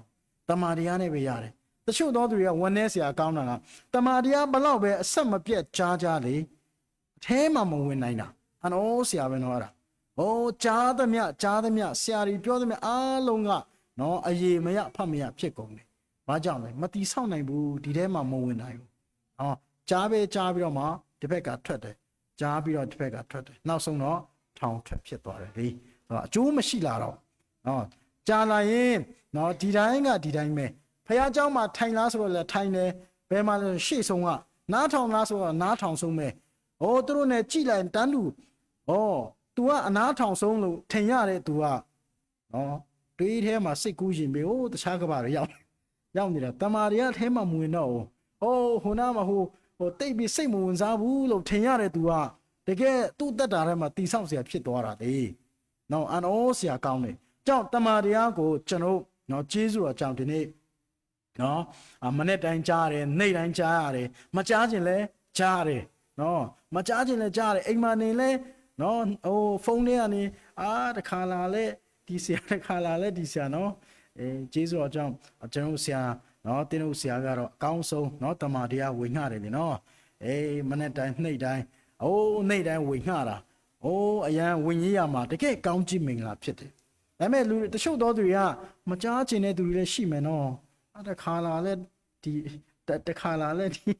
S1: တမာတရားနဲ့ပဲရတယ်တချို့သောသူတွေကဝန်내เสียကောင်းတာကတမာတရားဘလောက်ပဲအဆက်မပြတ်ကြားလေအထဲမှာမဝင်နိုင်တာအနောเสียပဲနော်အဲ့ဒါကြားသမျှဆရာကြီးပြောသမျှအားလုံးကနော်အယေမရဖတ်မရဖြစ်ကုန်တယ်ဘာကြောင့်လဲမတီဆောက်နိုင်ဘူးဒီထဲမှာမဝင်နိုင်ဘူးကြားပြီးတော့မှဒီဘက်ကထွက်တယ်ကြားပြီးတော့ဒီဘက်ကထွက်တယ်နောက်ဆုံးတော့ထောင်ထွက်ဖြစ်သွားတယ်လေအကျိုးမရှိလာတော့ကြာလာရင်နော်ဒီတိုင်းကဒီတိုင်းပဲဖះเจ้าမှာထိုင်လားဆိုတော့လည်းထိုင်တယ်ဘယ်မှာလဲရှေ့ဆုံးကနားထောင်လားဆိုတော့နားထောင်ဆုံးပဲသူတို့နဲ့ကြည်လိုက်တန်းလူतू ကအနားထောင်ဆုံးလို့ထင်ရတဲ့ तू ကနော်တွေးထဲမှာစိတ်ကူးရင်ပဲတခြားကဘာတွေရောက်နေတာတမာတွေကထဲမှာမဝင်တော့ဟိုနားမှာဟိုတိတ်ပြီးစိတ်မဝင်စားဘူးလို့ထင်ရတဲ့ तू ကတကယ်သူ့တက်တာထဲမှာတီဆောက်เสียဖြစ်သွားတာလေနော်အန်အောเสียကောင်းတယ်ကြောင့်တမာတရားကိုကျွန်တော်နော်ကျေးဇူးတော်ကြောင့်ဒီနေ့နော်မနေ့တိုင်းကြားရတယ်နေ့တိုင်းကြားရတယ်မကြားခြင်းလဲကြားရတယ်နော်မကြားခြင်းလဲကြားရတယ်အိမ်မှာနေလဲနော်ဖုန်းထဲကနေတခါလာလဲဒီဆရာတခါလာလဲဒီဆရာနော်ကျေးဇူးတော်ကြောင့်ကျွန်တော်ဆရာနော်တင်းတို့ဆရာကတော့အကောင်းဆုံးနော်တမာတရားဝေငှတယ်လေနော်မနေ့တိုင်းနေ့တိုင်းနေ့တိုင်းဝေငှတာအရန်ဝင်ကြီးရမှာတကယ်ကောင်းကြည့်မင်္ဂလာဖြစ်တယ်ဒါပေမဲ့လူတချို့သောသူတွေကမကြားချင်တဲ့သူတွေလည်းရှိမယ်နော်တခါလာလဲဒီတခါလာလဲဒီ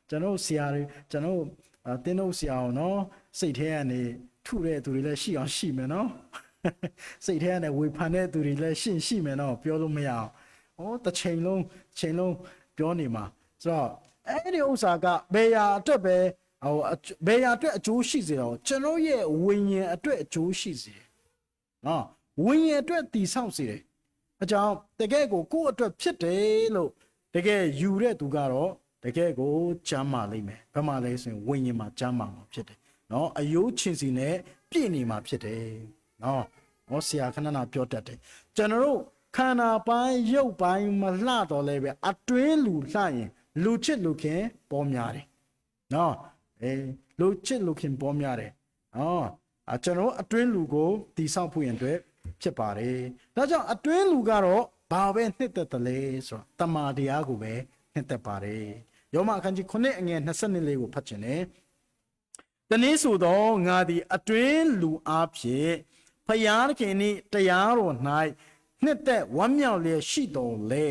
S1: ကျွန်တော်ဆရာတွေကျွန်တော်တင်းတို့ဆရာအောင်နော်စိတ်ထဲကနေထုတဲ့သူတွေလည်းရှိအောင်ရှိမယ်နော်စိတ်ထဲကနေဝေဖန်တဲ့သူတွေလည်းရှိမယ်နော်ပြောလို့မရအောင်တစ်ချိန်လုံးပြောနေမှာဆိုတော့အဲ့ဒီဥစ္စာကဘေးရာအတွက်ပဲဘေးရာအတွက်အကျိုးရှိစေတော့ကျွန်တော်ရဲ့ဝိညာဉ်အတွက်အကျိုးရှိစေတယ်နော်ဝိညာဉ်အတွက်တည်ဆောက်စေတယ်အကြောင်းတကယ်ကိုကိုယ့်အတွက်ဖြစ်တယ်လို့တကယ်ယူတဲ့သူကတော့တကယ်ကိုကျမ်းမာလိမ့်မယ်ဘယ်မှာလဲဆိုရင်ဝိညာဉ်မှာကျမ်းမာမှာဖြစ်တယ်နော်အယိုးချင်စီနဲ့ပြည့်နေမှာဖြစ်တယ်နော်ဆရာခဏပြောတတ်တယ်ကျွန်တော်တို့ခန္ဓာပိုင်းရုပ်ပိုင်းမလှတော့လဲပဲအတွင်းလူလှရင်လူချစ်လူခင်ပေါ်များတယ်နော်လူချစ်လူခင်ပေါ်များတယ်ကျွန်တော်အတွင်းလူကိုတိဆောက်ဖို့ရင်အတွက်ဖြစ်ပါတယ်ဒါကြောင့်အတွင်းလူကတော့ဘာပဲနှစ်သက်တယ်လဲဆိုတော့တမာတရားကိုပဲနှစ်သက်ပါတယ်ယောမအခန်းကြီး9အငယ်24ကိုဖတ်ခြင်းနဲ့တနည်းဆိုတော့ငါသည်အတွင်းလူအားဖြင့်ဖယားခင်ဤတရားတော်၌နှစ်သက်ဝမ်းမြောက်လျက်ရှိတော်လေ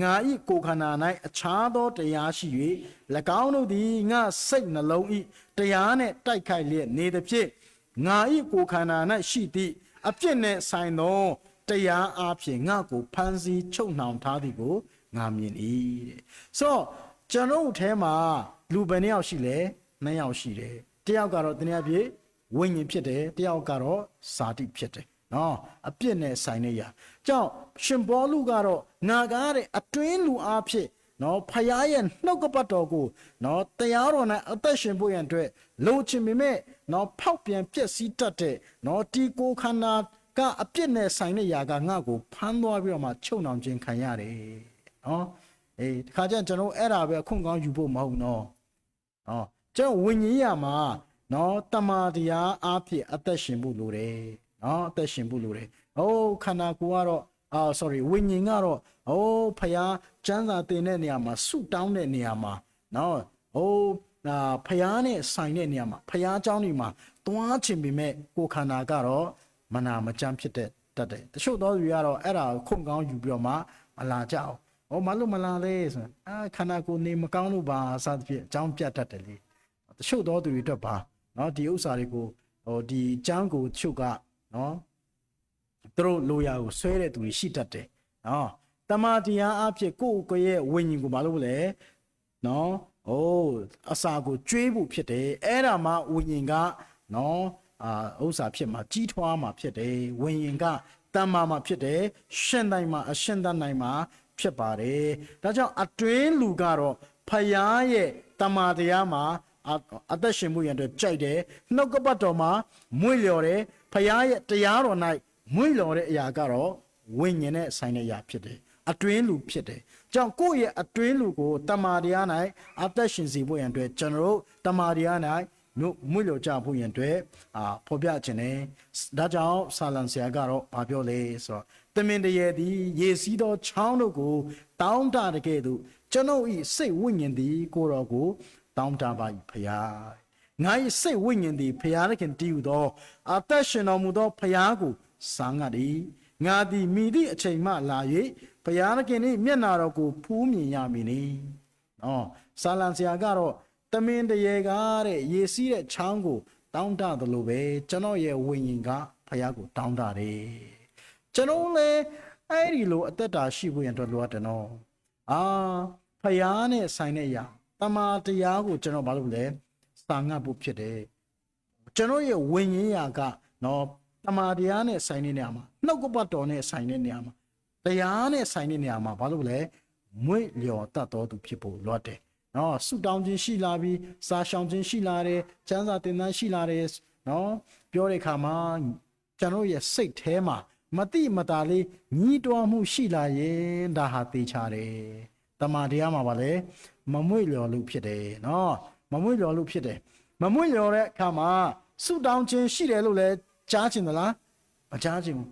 S1: ငါဤကိုယ်ခန္ဓာ၌အခြားသောတရားရှိ၍၎င်းတို့သည်ငါစိတ်နှလုံးဤတရားနှင့်တိုက်ခိုက်လျက်နေသည်ဖြင့်ငါဤကိုယ်ခန္ဓာ၌ရှိသည့်အပြစ်နှင့်ဆိုင်သောတရားအားဖြင့်ငါကိုဖန်ဆီးချုပ်နှောင်ထားသည်ကိုငါမြင်၏တဲ့ဆိုတော့ကျွန်တော်တို့ထဲမှာလူဘယ်နှယောက်ရှိလဲ2ယောက်ရှိတယ်တယောက်ကတော့တနည်းအားဖြင့်ဝိညာဉ်ဖြစ်တယ်တယောက်ကတော့ဇာတိဖြစ်တယ်နော်အပြစ်နဲ့ဆိုင်နေရကြောင့်ရှင်ဘောလူကတော့ငါကားတဲ့အတွင်းလူအားဖြင့်နော်ဖယားရဲ့နှုတ်ကပတ်တော်ကိုနော်တရားတော်နဲ့အသက်ရှင်ဖို့ရန်အတွက်လိုချင်ပေမဲ့နော်ဖောက်ပြန်ပျက်စီးတတ်တဲ့နော်ဒီကိုခန္ဓာကအပြစ်နဲ့ဆိုင်တဲ့ຢာကငါ့ကိုဖမ်းသွားပြီးတော့မှချုပ်နှောင်ခြင်းခံရတယ်နော်ဒီခါကျရင်ကျွန်တော်အဲ့ဒါပဲအခွင့်ကောင်းယူဖို့မဟုတ်နော်ကျွန်တော်ဝိညာဉ်ရမှာနော်တမာတရားအားဖြင့်အသက်ရှင်ဖို့လိုတယ်နော်အသက်ရှင်ဖို့လိုတယ်ခန္ဓာကိုယ်ကတော့sorry ဝိညာဉ်ကတော့ဖယားကျမ်းစာသင်တဲ့နေရာမှာဆုတောင်းတဲ့နေရာမှာနော် ဖျားနဲ့ဆိုင်တဲ့နေရာမှာဖျားเจ้าနေမှာတွားချင်ပေမဲ့ကိုခန္ဓာကတော့မနာမကြမ်းဖြစ်တဲ့တတ်တယ်တချို့သောသူကတော့အဲ့ဒါခုန်ကောင်းယူပြီးတော့မှမလာကြအောင်ဟောမလို့မလာလဲဆိုခန္ဓာကိုယ်နေမကောင်းလို့ပါစသဖြင့်အကြောင်းပြတ်တတ်တယ်လေတချို့သောသူတွေအတွက်ပါနော်ဒီဥစ္စာတွေကိုဒီအကြောင်းကိုတချို့ကနော်သူတို့လိုရာကိုဆွဲတဲ့သူတွေရှိတတ်တယ်နော်တမာတရားအဖြစ်ကိုယ့်ရဲ့ဝိညာဉ်ကိုမလုပ်လဲနော်အစာကိုကျွေးဖို့ဖြစ်တယ်အဲ့ဒါမှဝိညာဉ်ကနော်ဥစ္စာဖြစ်မှာကြီးထွားမှာဖြစ်တယ်ဝိညာဉ်ကတမ္မာမှာဖြစ်တယ်ရှင်တိုင်းမှာအရှင်တန်တိုင်းမှာဖြစ်ပါတယ်ဒါကြောင့်အတွင်းလူကတော့ဖယားရဲ့တမ္မာတရားမှာအသက်ရှင်မှုရန်အတွက်ကြိုက်တယ်နှုတ်ကပတ်တော်မှာမွေ့လျော်တယ်ဖယားရဲ့တရားတော်၌မွေ့လျော်တဲ့အရာကတော့ဝိညာဉ်နဲ့ဆိုင်တဲ့အရာဖြစ်တယ်အတွင်းလူဖြစ်တယ်ကြောင့်ကိုယ့်ရဲ့အတွင်းလူကိုတမာတရား၌အသက်ရှင်စေဖို့ရန်အတွက်ကျွန်တော်တို့တမာတရား၌မွေ့လျော်ကြဖို့ရန်အတွက်ဖော်ပြခြင်းနဲ့ဒါကြောင့်ဆာလံဆရာကတော့ဘာပြောလဲဆိုတော့တမင်တရေသည်ရေစီးသောချောင်းတို့ကိုတောင်းတတဲ့ကဲ့သို့ကျွန်ုပ်၏စိတ်ဝိညာဉ်သည်ကိုယ်တော်ကိုတောင်းတပါ၏ဖျားငါ၏စိတ်ဝိညာဉ်သည်ဖျားသခင်တည်ဟူသောအသက်ရှင်တော်မူသောဖျားကိုစားငတ်၏ငါသည်မိသည့်အချိန်မှလာ၍ဘုရားသခင်၏မျက်နာတော်ကိုဖူးမြင်ရမည်နိဆာလံဆရာကတော့တမင်တရေကားတဲ့ရေစီးတဲ့ချောင်းကိုတောင်းတသလိုပဲကျွန်တော်ရဲ့ဝိညာဉ်ကဘုရားကိုတောင်းတတယ်ကျွန်တော်လည်းအဲ့ဒီလိုအသက်တာရှိဖို့ရန်အတွက်လိုအပ်တယ်နော်ဘုရားနဲ့ဆိုင်တဲ့အရာတမန်တရားကိုကျွန်တော်ဘာလို့လဲစာငတ်ဖို့ဖြစ်တယ်ကျွန်တော်ရဲ့ဝိညာဉ်ရာကနော်တမန်တရားနဲ့ဆိုင်တဲ့နေရာမှာနှုတ်ကပတ်တော်နဲ့ဆိုင်တဲ့နေရာမှာတရားနဲ့ဆိုင်တဲ့နေရာမှာဘာလို့လဲမွေ့လျော်တတ်တော်သူဖြစ်ဖို့လိုတယ်နော်ဆုတောင်းခြင်းရှိလာပြီးစာရှောင်ခြင်းရှိလာတယ်ကျမ်းစာသင်တန်းရှိလာတယ်နော်ပြောတဲ့အခါမှာကျွန်တော်ရဲ့စိတ်ထဲမှာမတိမတာလေးညီးတွားမှုရှိလာရင်ဒါဟာသေချာတယ်တမန်တရားမှာပါလေမမွေ့လျော်လို့ဖြစ်တယ်နော်မမွေ့လျော်လို့ဖြစ်တယ်မမွေ့လျော်တဲ့အခါမှာဆုတောင်းခြင်းရှိတယ်လို့လည်းကြားချင်သလားမကြားချင်ဘူး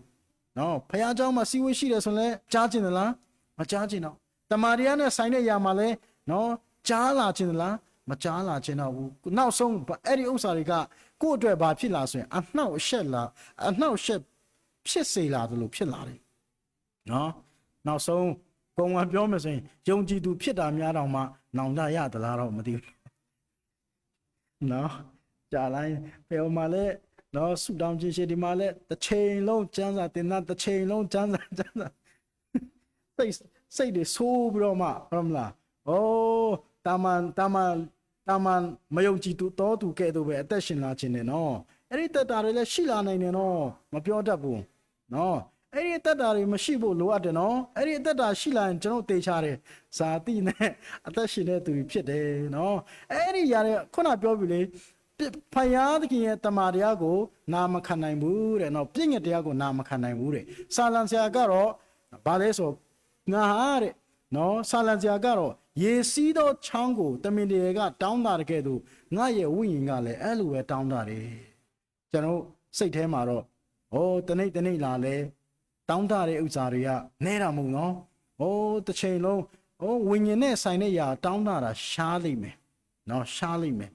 S1: နော်ဖခင်เจ้าမှာစီဝေးရှိတယ်ဆိုရင်လည်းကြားချင်သလားမကြားချင်တော့တမာတရားနဲ့ဆိုင်တဲ့ຢာမှာလည်းနော်ကြားလာချင်သလားမကြားလာချင်တော့ဘူးနောက်ဆုံးအဲ့ဒီဥစ္စာတွေကကိုယ့်အတွက်ဘာဖြစ်လာဆိုရင်အနှောက်အယှက်ဖြစ်စေလာတယ်လို့ဖြစ်လာတယ်နော်နောက်ဆုံးပုံမှန်ပြောမယ်ဆိုရင်ယုံကြည်သူဖြစ်တာများတော့မှနောင်တရသလားတော့မသိဘူးနော်ကြားလိုက်ဘယ်မှာလဲနော်ဆူတောင်းခြင်းရှိဒီမှာလဲတစ်ချိန်လုံးကျမ်းစာတင်တာတစ်ချိန်လုံးကျမ်းစာစိတ်တွေဆိုးပြီးတော့မှဟုတ်မလားတာမန်မယုံကြည်သူတော်သူကဲ့သို့ပဲအသက်ရှင်လာခြင်းနဲ့နော်အဲ့ဒီတက်တာတွေလည်းရှိလာနိုင်တယ်နော်မပြောတတ်ဘူးနော်အဲ့ဒီတက်တာတွေမရှိဖို့လိုအပ်တယ်နော်အဲ့ဒီတက်တာရှိလာရင်ကျွန်တော်တေချာတယ်ဇာတိနဲ့အသက်ရှင်တဲ့သူဖြစ်တယ်နော်အဲ့ဒီຢာတွေခုနပြောပြီလေဖယားသခင်ရဲ့တမာတရားကိုနာမခံနိုင်ဘူးတဲ့နော်ပြည့်ညက်တရားကိုနာမခံနိုင်ဘူးတဲ့ဆာလံဆရာကတော့ဘာလဲဆိုငါဟာတဲ့နော်ဆာလံဆရာကတော့ရေစီးသောချောင်းကိုတမင်တရေကတောင်းတာတကယ်တော့ငါရဲ့ဝိညာဉ်ကလည်းအဲ့လိုပဲတောင်းတာတယ်ကျွန်တော်စိတ်ထဲမှာတော့တနေ့လာလဲတောင်းတတဲ့ဥစ္စာတွေကနဲတာမဟုတ်နော်တစ်ချိန်လုံးဝိညာဉ်နဲ့ဆိုင်တဲ့ຢာတောင်းတတာရှားလိမ့်မယ်နော်ရှားလိမ့်မယ်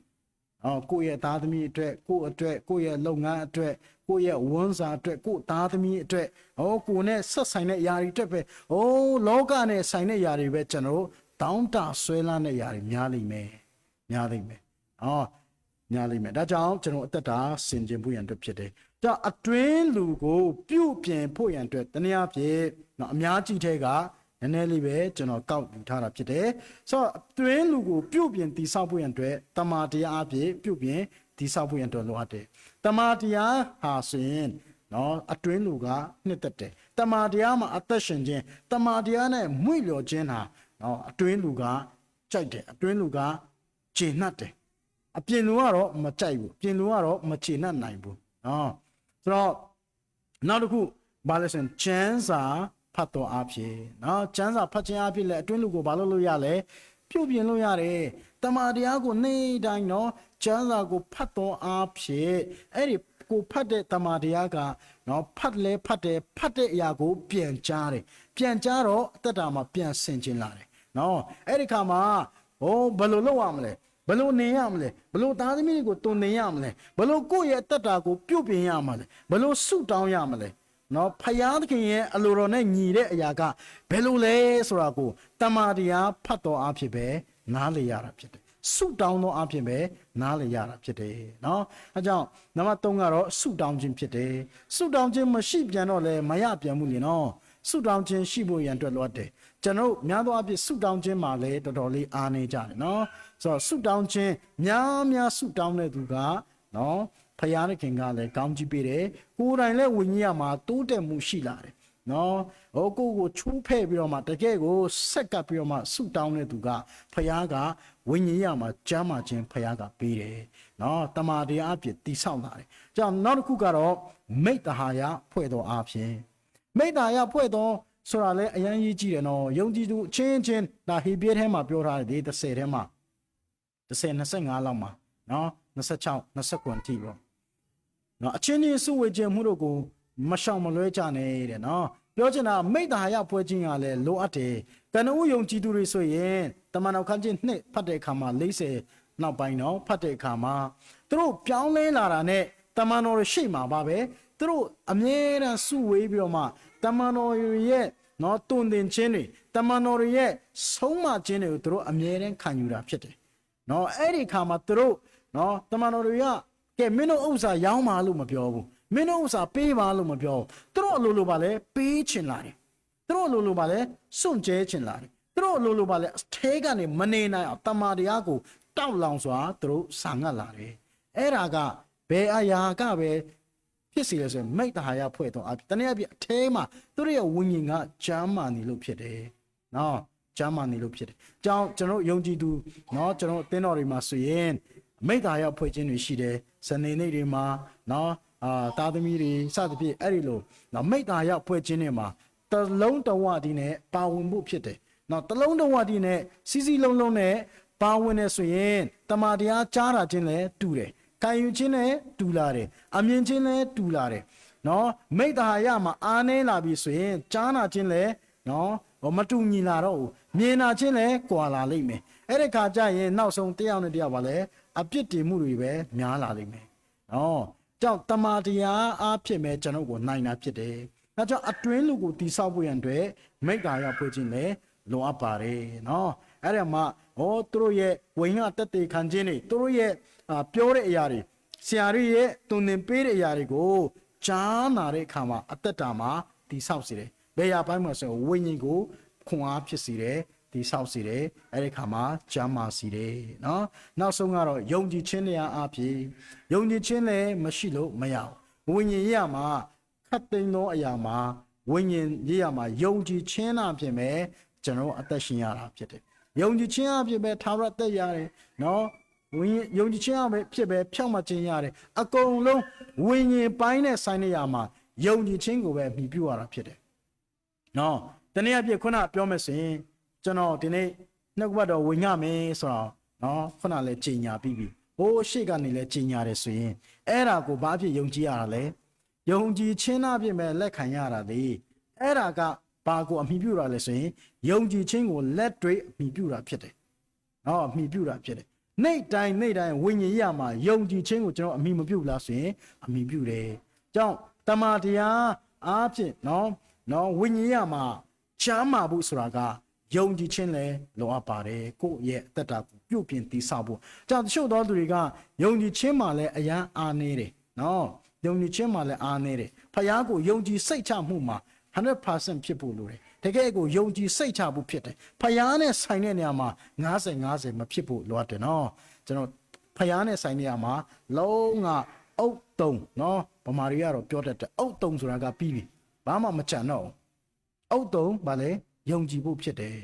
S1: ကိုယ့်ရဲ့သားသမီးအတွက်ကိုယ့်အတွက်ကိုယ့်ရဲ့လုပ်ငန်းအတွက်ကိုယ့်ရဲ့ဝန်စားအတွက်ကိုယ့်သားသမီးအတွက်ကိုယ်နဲ့ဆက်ဆိုင်တဲ့ຢာတွေအတွက်ပဲလောကနဲ့ဆိုင်တဲ့ຢာတွေပဲကျွန်တော်တောင်းတဆွဲလန်းတဲ့ຢာတွေများလိမ့်မယ်များလိမ့်မယ်ဒါကြောင့်ကျွန်တော်အသက်တာဆင်ခြင်ဖို့ရန်အတွက်ဖြစ်တယ်ဒါအတွင်းလူကိုပြုပြင်ဖို့ရန်အတွက်တနည်းအားဖြင့်အများကြီးထဲကနည်းနည်းလေးပဲကျွန်တော်ကောက်ယူထားတာဖြစ်တယ်ဆိုတော့အတွင်းလူကိုပြုပြင်တည်ဆောက်ဖို့ရန်အတွက်တမာတရားအဖြစ်ပြုပြင်တည်ဆောက်ဖို့ရန်အတွက်လိုအပ်တယ်တမာတရားဟာဆိုရင်နော်အတွင်းလူကနှစ်သက်တယ်တမာတရားမှာအသက်ရှင်ခြင်းတမာတရားနဲ့မွေ့လျော်ခြင်းဟာနော်အတွင်းလူကကြိုက်တယ်အတွင်းလူကကျေနပ်တယ်အပြင်လူကတော့မကြိုက်ဘူးအပြင်လူကတော့မကျေနပ်နိုင်ဘူးနော်ဆိုတော့နောက်တစ်ခုဘာလဲဆိုရင်ကျမ်းစာဖတ်တော်အဖြစ်နော်ကျမ်းစာဖတ်ခြင်းအဖြစ်လဲအတွင်းလူကိုဘာလို့ရလဲပြုတ်ပြင်လို့ရတယ်တမာတရားကိုနေ့တိုင်းနော်ကျမ်းစာကိုဖတ်တော်အဖြစ်အဲ့ဒီကိုဖတ်တဲ့တမာတရားကနော်ဖတ်တဲ့အရာကိုပြန်ကြားတယ်ပြန်ကြားတော့အသက်တာမှာပြန်ဆင်ခြင်လာတယ်နော်အဲ့ဒီခါမှာဘယ်လိုလုပ်ရမလဲ ဘယ်လိုနေရမလဲဘယ်လိုသားသမီးတွေကိုတုံနေရမလဲဘယ်လိုကိုယ့်ရဲ့အသက်တာကိုပြုတ်ပြင်ရမလဲဘယ်လိုဆုတောင်းရမလဲနော်ဖယားသခင်ရဲ့အလိုတော်နဲ့ညီတဲ့အရာကဘယ်လိုလဲဆိုတာကိုတမန်တရားဖတ်တော်အဖြစ်ပဲနားလည်ရတာဖြစ်တယ်ဆုတောင်းသောအဖြစ်ပဲနားလည်ရတာဖြစ်တယ်နော်အဲကြောင့်နံပါတ်3ကတော့ဆုတောင်းခြင်းဖြစ်တယ်ဆုတောင်းခြင်းမရှိပြန်တော့လဲမရပြန်ဘူးလေနော်ဆုတောင်းခြင်းရှိဖို့ရန်အတွက်လိုအပ်တယ်ကျွန်တော်များသောအားဖြင့်ဆုတောင်းခြင်းမှာလည်းတော်တော်လေးအားနေကြတယ်နော်ဆိုတော့ဆုတောင်းခြင်းများဆုတောင်းတဲ့သူကနော်ဖယားခင်ကလည်းကောင်းကြီးပေးတယ်ကိုယ်တိုင်လည်းဝိညာဉ်မှာတိုးတက်မှုရှိလာတယ်နော်ဟိုကိုချိုးဖဲ့ပြီးတော့မှတကယ်ကိုဆက်ကပ်ပြီးတော့မှဆုတောင်းတဲ့သူကဖယားကဝိညာဉ်မှာကျမ်းမာခြင်းဖယားကပေးတယ်နော်တမာတရားအဖြစ်တိဆောက်လာတယ်ကြောင့်နောက်တစ်ခုကတော့မိတ္တဟာယဖွဲ့တော်အဖြစ်မိတ္တဟာယဖွဲ့တော်ဆိုတာလည်းအရင်ကြီးကြည့်တယ်နော်ယုံကြည်သူချင်းဒါဟေဘရဲထဲမှာပြောထားတယ်ဒီ30ထဲမှာ25လောက်မှာနော်26 29ထိပေါ့နော်အချင်းချင်းစုဝေခြင်းမှုတို့ကိုမရှောင်မလွဲကြနဲ့တဲ့နော်ပြောချင်တာမိတ္တဟာယဖွဲ့ခြင်းကလည်းလိုအပ်တယ်ကနဦးယုံကြည်သူတွေဆိုရင်တမန်တော်ခန်းချင်းနှစ်ဖတ်တဲ့အခါမှာ40နောက်ပိုင်းတော့ဖတ်တဲ့အခါမှာသူတို့ပြောင်းလဲလာတာနဲ့တမန်တော်တွေရှိမှာပါပဲသူတို့အမြဲတမ်းစုဝေးပြီးတော့မှတမန်တော်ရဲ့နော်တုန်တင်ခြင်းတွေတမန်တော်ရဲ့ဆုံးမခြင်းတွေကိုသူတို့အမြဲတမ်းခံယူတာဖြစ်တယ်နော်အဲ့ဒီခါမှာသူတို့နော်တမန်တော်တွေကကဲမင်းတို့ဥစ္စာရောင်းပါလို့မပြောဘူးမင်းတို့ဥစ္စာပေးပါလို့မပြောဘူးသူတို့အလိုလိုပါလဲပေးချင်လာတယ်သူတို့အလိုလိုပါလဲစွန့်ကြဲချင်လာတယ်သူတို့အလိုလိုပါလဲအထဲကနေမနေနိုင်အောင်တမန်တရားကိုတောက်လောင်စွာသူတို့ဆာငတ်လာတယ်အဲ့ဒါကဘယ်အရာကပဲဖြစ်စီလဲဆိုရင်မိတ္တဟာယဖွဲ့တော့တနည်းအားဖြင့်အထဲမှာသူတို့ရဲ့ဝိညာဉ်ကကျမ်းမာနေလို့ဖြစ်တယ်နော်ကျမ်းမာနေလို့ဖြစ်တယ်ကြောင့်ကျွန်တော်ယုံကြည်သူနော်ကျွန်တော်အသင်းတော်တွေမှာဆိုရင်မိတ္တဟာယဖွဲ့ခြင်းတွေရှိတယ်စနေနေ့တွေမှာနော်သားသမီးတွေစသဖြင့်အဲ့ဒီလိုနော်မိတ္တဟာယဖွဲ့ခြင်းတွေမှာတလုံးတဝတီနဲ့ပါဝင်ဖို့ဖြစ်တယ်နော်တလုံးတဝတီနဲ့စီစီလုံးလုံးနဲ့ပါဝင်နေဆိုရင်တမန်တရားကြားတာချင်းလည်းတူတယ်ခံယူခြင်းနဲ့တူလာတယ်အမြင်ချင်းလည်းတူလာတယ်နော်မိတ္တဟာယမှာအားနည်းလာပြီဆိုရင်ကြားနာခြင်းလည်းနော်မတူညီလာတော့ဘူးမြင်နာခြင်းလည်းကွာလာလိမ့်မယ်အဲ့ဒီခါကျရင်နောက်ဆုံးတရားနဲ့တရားပါလဲအပြစ်တင်မှုတွေပဲများလာလိမ့်မယ်နော်ကြောင့်တမန်တရားအားဖြင့်ပဲကျွန်တော်ကိုနိုင်တာဖြစ်တယ်ဒါကြောင့်အတွင်းလူကိုတိဆောက်ဖို့ရန်အတွက်မိတ္တဟာယဖွဲ့ခြင်းလည်းလိုအပ်ပါတယ်နော်အဲ့ဒါမှသူတို့ရဲ့ဝိညာဉ်တက်တေခံခြင်းတွေသူတို့ရဲ့ပြောတဲ့အရာတွေဆရာတွေရဲ့တုန်သင်ပေးတဲ့အရာတွေကိုကြားနာတဲ့အခါမှာအသက်တာမှာတိဆောက်စေတယ်ဘယ်ရာပိုင်းမှာဆိုဝိညာဉ်ကိုခွန်အားဖြစ်စေတယ်တိဆောက်စေတယ်အဲ့ဒီအခါမှာကျမ်းမာစေတယ်နော်နောက်ဆုံးကတော့ယုံကြည်ခြင်းတရားအဖြစ်ယုံကြည်ခြင်းလည်းမရှိလို့မရဘူးဝိညာဉ်ရေးမှာခတ်သိမ်းသောအရာမှာဝိညာဉ်ရေးမှာယုံကြည်ခြင်းအဖြစ်ပဲကျွန်တော်အသက်ရှင်ရတာဖြစ်တယ်ယုံကြည်ခြင်းအဖြစ်ပဲသာဝရသက်ရတယ်နော်ဝိညာဉ်ယုံကြည်ခြင်းအဖြစ်ပဲဖြောင့်မခြင်းရတယ်အကုန်လုံးဝိညာဉ်ပိုင်းနဲ့ဆိုင်တဲ့နေရာမှာယုံကြည်ခြင်းကိုပဲမြည်ပြုရတာဖြစ်တယ်နော်တနည်းအားဖြင့်ခုနပြောမယ်ဆိုရင်ကျွန်တော်ဒီနေ့နှုတ်ကပတ်တော်ဝင်ရမယ်ဆိုတော့နော်ခုနလည်းကြီးညာပြီးပြီဟိုးရှေ့ကနေလည်းကြီးညာတယ်ဆိုရင်အဲ့ဒါကိုဘာဖြစ်ယုံကြည်ရတာလဲယုံကြည်ခြင်းအဖြစ်ပဲလက်ခံရတာလေအဲ့ဒါကဘာကိုအမိပြုတာလဲဆိုရင်ယုံကြည်ခြင်းကိုလက်တွေ့အမိပြုတာဖြစ်တယ်နော်အမိပြုတာဖြစ်တယ်နေ့တိုင်းဝိညာဉ်ရမှာယုံကြည်ခြင်းကိုကျွန်တော်အမိမပြုလားဆိုရင်အမိပြုတယ်ကြောင့်တမန်တရားအားဖြင့်နော်ဝိညာဉ်ရမှာချမ်းမာဖို့ဆိုတာကယုံကြည်ခြင်းလည်းလိုအပ်ပါတယ်ကိုယ့်ရဲ့အသက်တာကိုပြုပြင်တည်ဆောက်ဖို့ကြောင့်တချို့သောသူတွေကယုံကြည်ခြင်းမှာလည်းအယံအားနေတယ်နော်ယုံကြည်ခြင်းမှာလည်းအားနေတယ်ဖခင်ကိုယုံကြည်စိတ်ချမှုမှာ100% ဖြစ်ဖို့လိုတယ်တကယ်ကိုယုံကြည်စိတ်ချဖို့ဖြစ်တယ်ဖခင်နဲ့ဆိုင်တဲ့နေရာမှာ90မဖြစ်ဖို့လိုအပ်တယ်နော်ကျွန်တော်ဖခင်နဲ့ဆိုင်တဲ့နေရာမှာလုံးငါအုတ်တုံနော်ဗမာတွေကတော့ပြောတတ်တယ်အုတ်တုံဆိုတာကပြီးပြီဘာမှမကြံတော့အုတ်တုံဗာလေယုံကြည်ဖို့ဖြစ်တယ်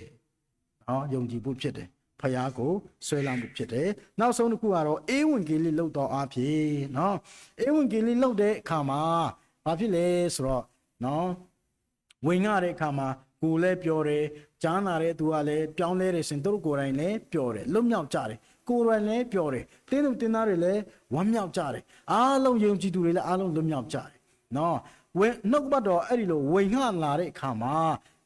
S1: နော်ယုံကြည်ဖို့ဖြစ်တယ်ဖယားကိုဆွဲလမ်းဖို့ဖြစ်တယ်နောက်ဆုံးတစ်ခုကတော့ဧဝံဂေလိလောက်တော်အဖြစ်နော်ဧဝံဂေလိလောက်တဲ့အခါမှာဘာဖြစ်လဲဆိုတော့နော်ဝင်ရတဲ့အခါမှာကိုလည်းပြောတယ်ကြားနာတဲ့သူကလည်းပြောင်းလဲတယ်ရှင်သူတို့ကိုယ်တိုင်လည်းပြောတယ်လွတ်မြောက်ကြတယ်ကိုယ်တိုင်လည်းပြောတယ်တင်းသူတင်းသားတွေလည်းဝမ်းမြောက်ကြတယ်အားလုံးယုံကြည်သူတွေလည်းအားလုံးလွတ်မြောက်ကြတယ်နော်ဝင်နှုတ်ပတ်တော်အဲ့ဒီလိုဝင်ငှလာတဲ့အခါမှာ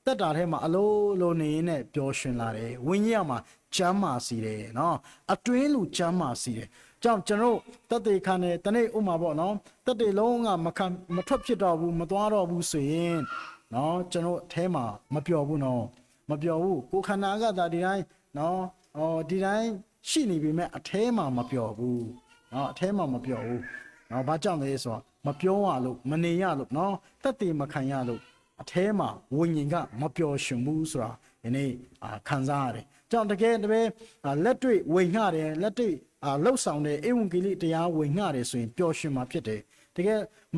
S1: တက်တာထဲမှာအလိုနေနဲ့ပျော်ရွှင်လာတယ်ဝိညာဉ်မှာကျမ်းမာစီတယ်နော်အတွင်းလူကျမ်းမာစီတယ်ကြောင့်ကျွန်တော်တက်တေခါနဲ့တနေ့ဥမာပေါ့နော်တက်တေလုံးကမထွက်ဖြစ်တော့ဘူးမသွားတော့ဘူးဆိုရင်နော်ကျွန်တော်အထဲမှာမပျော်ဘူးနော်မပျော်ဘူးကိုခန္ဓာကသာဒီတိုင်းနော်ဒီတိုင်းရှိနေပြီမဲ့အထဲမှာမပျော်ဘူးနော်အထဲမှာမပျော်ဘူးနော်ဘာကြောင့်လဲဆိုတော့မပြောရလို့မနေရလို့နော်တက်တေမခံရလို့အထဲမှာဝိညာဉ်ကမပျော်ရွှင်ဘူးဆိုတာဒီနေ့ခံစားရတယ်ကြောင့်တကယ်လက်တွေ့ဝိညာဉ်တယ်လက်တွေ့လှုပ်ဆောင်တဲ့ဧဝံဂေလိတရားဝိညာဉ်တယ်ဆိုရင်ပျော်ရွှင်မှာဖြစ်တယ်တကယ်မ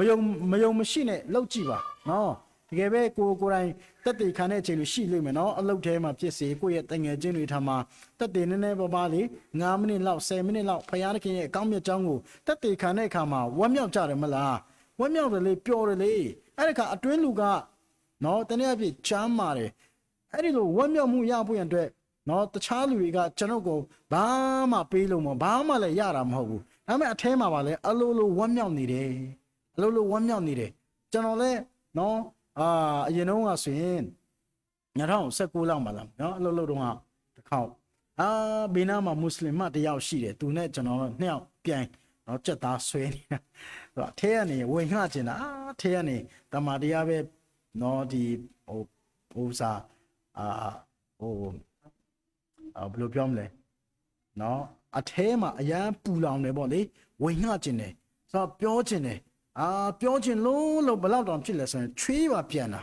S1: ယုံမရှိနဲ့လှုပ်ကြည့်ပါနော်တကယ်ပဲကိုယ်တိုင်တက်တေခံတဲ့အချိန်လိုရှိလိမ့်မယ်နော်အလုပ်ထဲမှာဖြစ်စေကိုယ့်ရဲ့တငယ်ချင်းတွေထားမှာတက်တေနည်းနည်းပါးလေး9မိနစ်လောက်10မိနစ်လောက်ဖယားသခင်ရဲ့အကောင်းမြတ်ကြောင်းကိုတက်တေခံတဲ့အခါမှာဝမ်းမြောက်ကြတယ်မလားဝမ်းမြောက်တယ်လေပျော်တယ်လေအဲ့ဒီခါအတွင်းလူကနော်တနေ့အပြည့်ချမ်းမာတယ်အဲ့ဒီလိုဝမ်းမြောက်မှုရဖို့ရန်အတွက်နော်တခြားလူတွေကကျွန်တော်ကိုဘာမှပေးလို့မဘာမှလည်းရတာမဟုတ်ဘူးဒါပေမဲ့အထဲမှာပါလေအလိုလိုဝမ်းမြောက်နေတယ်အလိုလိုဝမ်းမြောက်နေတယ်ကျွန်တော်လည်းနော်အရင်တော့ကဆိုရင်2019လောက်မှာလားနော်အလုပ်တော့တစ်ခေါက်ဘေးနားမှာမွတ်စလင်မတယောက်ရှိတယ်သူနဲ့ကျွန်တော်နှစ်ယောက်ပြိုင်နော်ကြက်သားဆွဲနေတာသူကအထဲကနေဝင်ငှကျင်တာအထဲကနေတမာတရားပဲနော်ဒီဟိုစားဘယ်လိုပြောမလဲနော်အထဲမှာအရန်ပူလောင်တယ်ပေါ့လေဝင်ငှကျင်တယ်ဆိုတော့ပြောကျင်တယ်ပြောချင်လို့ဘယ်လောက်တောင်ဖြစ်လဲဆိုရင်ချွေးပါပြန်တာ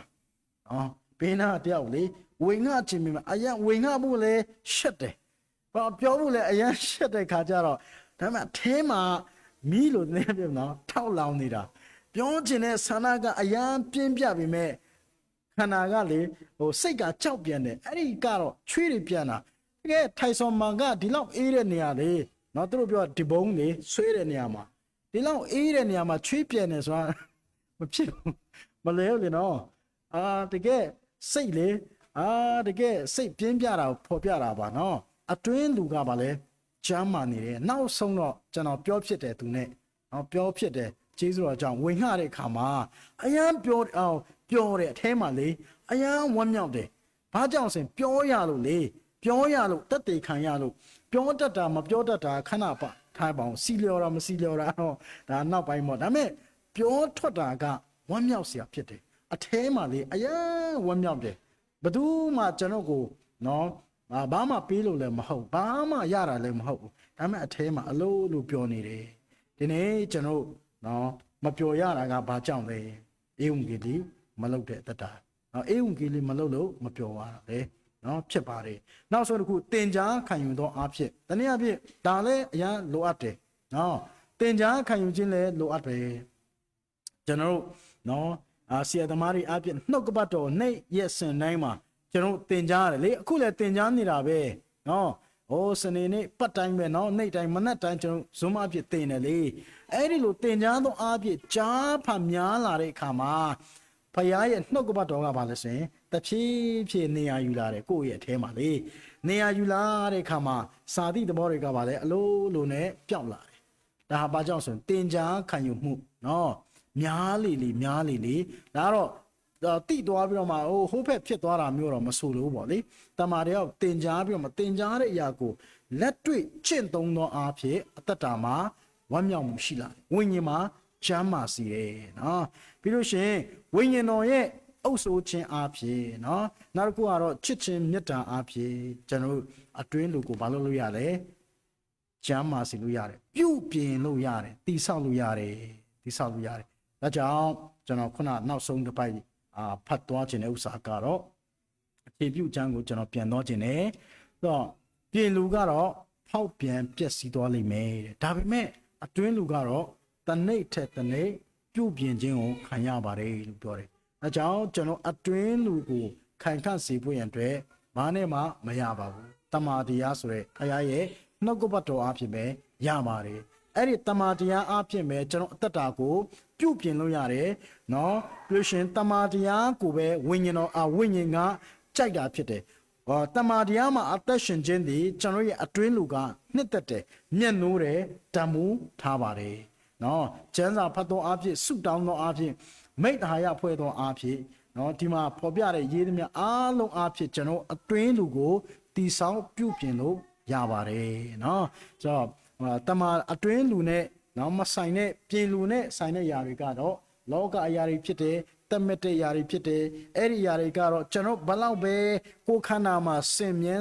S1: နော်ဘေးနာတယောက်လေဝိငှချင်ပြီအရင်ဝိငှဖို့လဲရှက်တယ်ပြောဖို့လဲအရင်ရှက်တဲ့ခါကျတော့ဒါပေမဲ့အထဲမှာမီးလို့နေပြနော်ထောက်လောင်နေတာပြောချင်တဲ့ဆန္ဒကအရင်ပြင်းပြပြီမဲ့ခန္ဓာကလေစိတ်ကကြောက်ပြန်တယ်အဲ့ဒီကတော့ချွေးတွေပြန်တာတကယ်ထိုင်ဆောင်မှာကဒီလောက်အေးတဲ့နေရာလေနော်သူတို့ပြောဒီဘုံလေဆွေးတဲ့နေရာမှာဒီလောက်အေးတဲ့နေရာမှာချွေးပြန်နေဆိုတာမဖြစ်ဘူးမလဲလေနော်တကယ်စိတ်လေတကယ်စိတ်ပြင်းပြတာကိုဖော်ပြတာပါနော်အတွင်းလူကပါလေချမ်းမာနေတယ်နောက်ဆုံးတော့ကျွန်တော်ပြောဖြစ်တယ်သူနဲ့နော်ပြောဖြစ်တယ်ကျေးဇူးတော်ကြောင့်ဝင်ငှတဲ့အခါမှာအယံပြောတဲ့အထဲမှာလေအယံဝမ်းမြောက်တယ်ဘာကြောင့်ဆိုရင်ပြောရလို့လေပြောရလို့တက်တေခံရလို့ပြောတတ်တာမပြောတတ်တာခဏပါထားပါအောင်စီလျော်တာမစီလျော်တာတော့ဒါနောက်ပိုင်းပေါ့ဒါပေမဲ့ပြောထွက်တာကဝမ်းမြောက်စရာဖြစ်တယ်အထဲမှာလေအယံဝမ်းမြောက်တယ်ဘယ်သူမှကျွန်တော်ကိုနော်ဘာမှပေးလို့လည်းမဟုတ်ဘာမှရတာလည်းမဟုတ်ဘူးဒါပေမဲ့အထဲမှာအလိုလိုပြောနေတယ်ဒီနေ့ကျွန်တော်နော်မပြောရတာကဘာကြောင့်လဲဧဝံဂေလိမလုပ်တဲ့တတ္တာနော်ဧဝံဂေလိမလုပ်လို့မပြောရတာလေနော်ဖြစ်ပါတယ်နောက်ဆုံးတစ်ခုတင် जा ခံယူသောအဖြစ်တနည်းအားဖြင့်ဒါလည်းအရင်လိုအပ်တယ်နော်တင် जा ခံယူခြင်းလည်းလိုအပ်တယ်ကျွန်တော်တို့နော်ဆီယသမားတွေအဖြစ်နှုတ်ကပတ်တော်နေ့ရက်စင်တိုင်းမှာကျွန်တော်တင် जा ရတယ်လေအခုလည်းတင် जा နေတာပဲနော်စနေနေ့ပတ်တိုင်းပဲနော်နေ့တိုင်းမနက်တိုင်းကျွန်တော်ဇွန်မအဖြစ်တင်တယ်လေအဲ့ဒီလိုတင် जा သောအဖြစ်ကြားဖတ်များလာတဲ့အခါမှာဖယားရဲ့နှုတ်ကပတ်တော်ကဘာလဲဆိုရင်တဖြည်းဖြည်းနေရာယူလာတယ်ကိုယ့်ရဲ့အထဲမှာလေနေရာယူလာတဲ့အခါမှာစာသည့်သဘောတွေကဘာလဲအလိုလိုနဲ့ပျောက်လာတယ်ဒါဟာဘာကြောင့်ဆိုရင်တင် जा ခံယူမှုနော်များလေဒါတော့တိသွားပြီးတော့မှဟိုးဖက်ဖြစ်သွားတာမျိုးတော့မဆိုလို့ပေါ့လေတမာတယောက်တင် जा ပြီးတော့မတင် जा တဲ့အရာကိုလက်တွေ့ကျင့်သုံးသောအားဖြင့်အတ္တတာမှာဝမ်းမြောက်မှုရှိလာဝိညာဉ်မှာချမ်းသာစီတယ်နော်ပြီးလို့ရှိရင်ဝိညာဉ်တော်ရဲ့အုပ်ဆိုးခြင်းအားဖြင့်နော်နောက်တစ်ခုကတော့ချစ်ခြင်းမေတ္တာအားဖြင့်ကျွန်တော်အတွင်းလူကိုဘာလုပ်လို့ရလဲချမ်းသာစီလို့ရတယ်ပြုပြင်လို့ရတယ်တည်ဆောက်လို့ရတယ်ဒါကြောင့်ကျွန်တော်ခုနနောက်ဆုံးတစ်ပိုက်ဖတ်သွားခြင်းတဲ့ဥစ္စာကတော့အခြေပြုချမ်းကိုကျွန်တော်ပြန်သွားခြင်းနဲ့တော့ပြင်လူကတော့ဖောက်ပြန်ပျက်စီးသွားလိမ့်မယ်တဲ့ဒါပေမဲ့အတွင်းလူကတော့တနေ့ထက်တနေ့ပြုပြင်ခြင်းကိုခံရပါတယ်လို့ပြောတယ်။ဒါကြောင့်ကျွန်တော်အတွင်းလူကိုခံခန့်စေဖို့ရန်အတွက်ဘာနဲ့မှမရပါဘူး။တမာတရားဆိုတဲ့ဖခင်ရဲ့နှုတ်ကပတ်တော်အဖြစ်ပဲရပါတယ်။အဲ့ဒီတမာတရားအဖြစ်ပဲကျွန်တော်အတ္တတာကိုပြုပြင်လို့ရတယ်။နော်ပြီးလို့ရှင်တမာတရားကိုပဲဝိညာဉ်တော်ဝိညာဉ်ကကြိုက်တာဖြစ်တယ်။တမာတရားမှာအသက်ရှင်ခြင်းဒီကျွန်တော်ရဲ့အတွင်းလူကနှစ်သက်တယ်မျက်နှိုးတယ်တံမှုထားပါတယ်နော်ကျမ်းစာဖတ်သောအဖြစ်ဆုတောင်းသောအဖြစ်မိတ္တဟာယဖွဲ့သောအဖြစ် နော်ဒီမှာဖော်ပြတဲ့ရေးသမျှအားလုံးအဖြစ်ကျွန်တော်အတွင်းလူကိုတီဆောင်ပြုပြင်လို့ရပါတယ်နော်ဆိုတော့တမန်အတွင်းလူနဲ့နော်မဆိုင်တဲ့ပြင်လူနဲ့ဆိုင်တဲ့ຢာတွေကတော့လောကအရာတွေဖြစ်တယ်တတ်မဲ့တဲ့ຢာတွေဖြစ်တယ်အဲ့ဒီຢာတွေကတော့ကျွန်တော်ဘလောက်ပဲကိုယ်ခန္ဓာမှာစင်မြဲ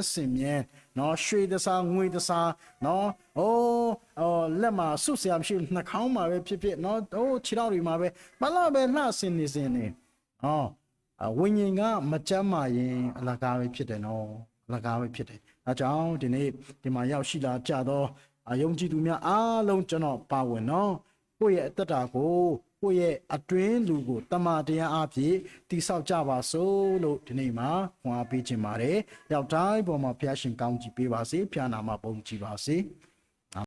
S1: နော်ရွှေတစားငွေတစားနော်လက်မှာဆုဆရာမရှိနှာခေါင်းမှာပဲဖြစ်ဖြစ်နော်ခြေထောက်တွေမှာပဲဘလောက်ပဲလှဆင်နေဝိညာဉ်ကမကြမ်းမာရင်အလကားပဲဖြစ်တယ်နော်အလကားပဲဖြစ်တယ်အဲကြောင့်ဒီနေ့ဒီမှာရောက်ရှိလာကြတော့ယုံကြည်သူများအားလုံးကျွန်တော်ပါဝင်နော်ကိုယ့်ရဲ့အသက်တာကိုကိုယ့်ရဲ့အတွင်းလူကိုတမန်တရားအဖြစ်တိဆောက်ကြပါစို့လို့ဒီနေ့မှာခွန်အားပေးခြင်းပါတယ်။ရောက်တိုင်းပေါ်မှာဘုရားရှင်ကောင်းချီးပေးပါစေ။ဖျားနာမှာပုံကြည်ပါစေ။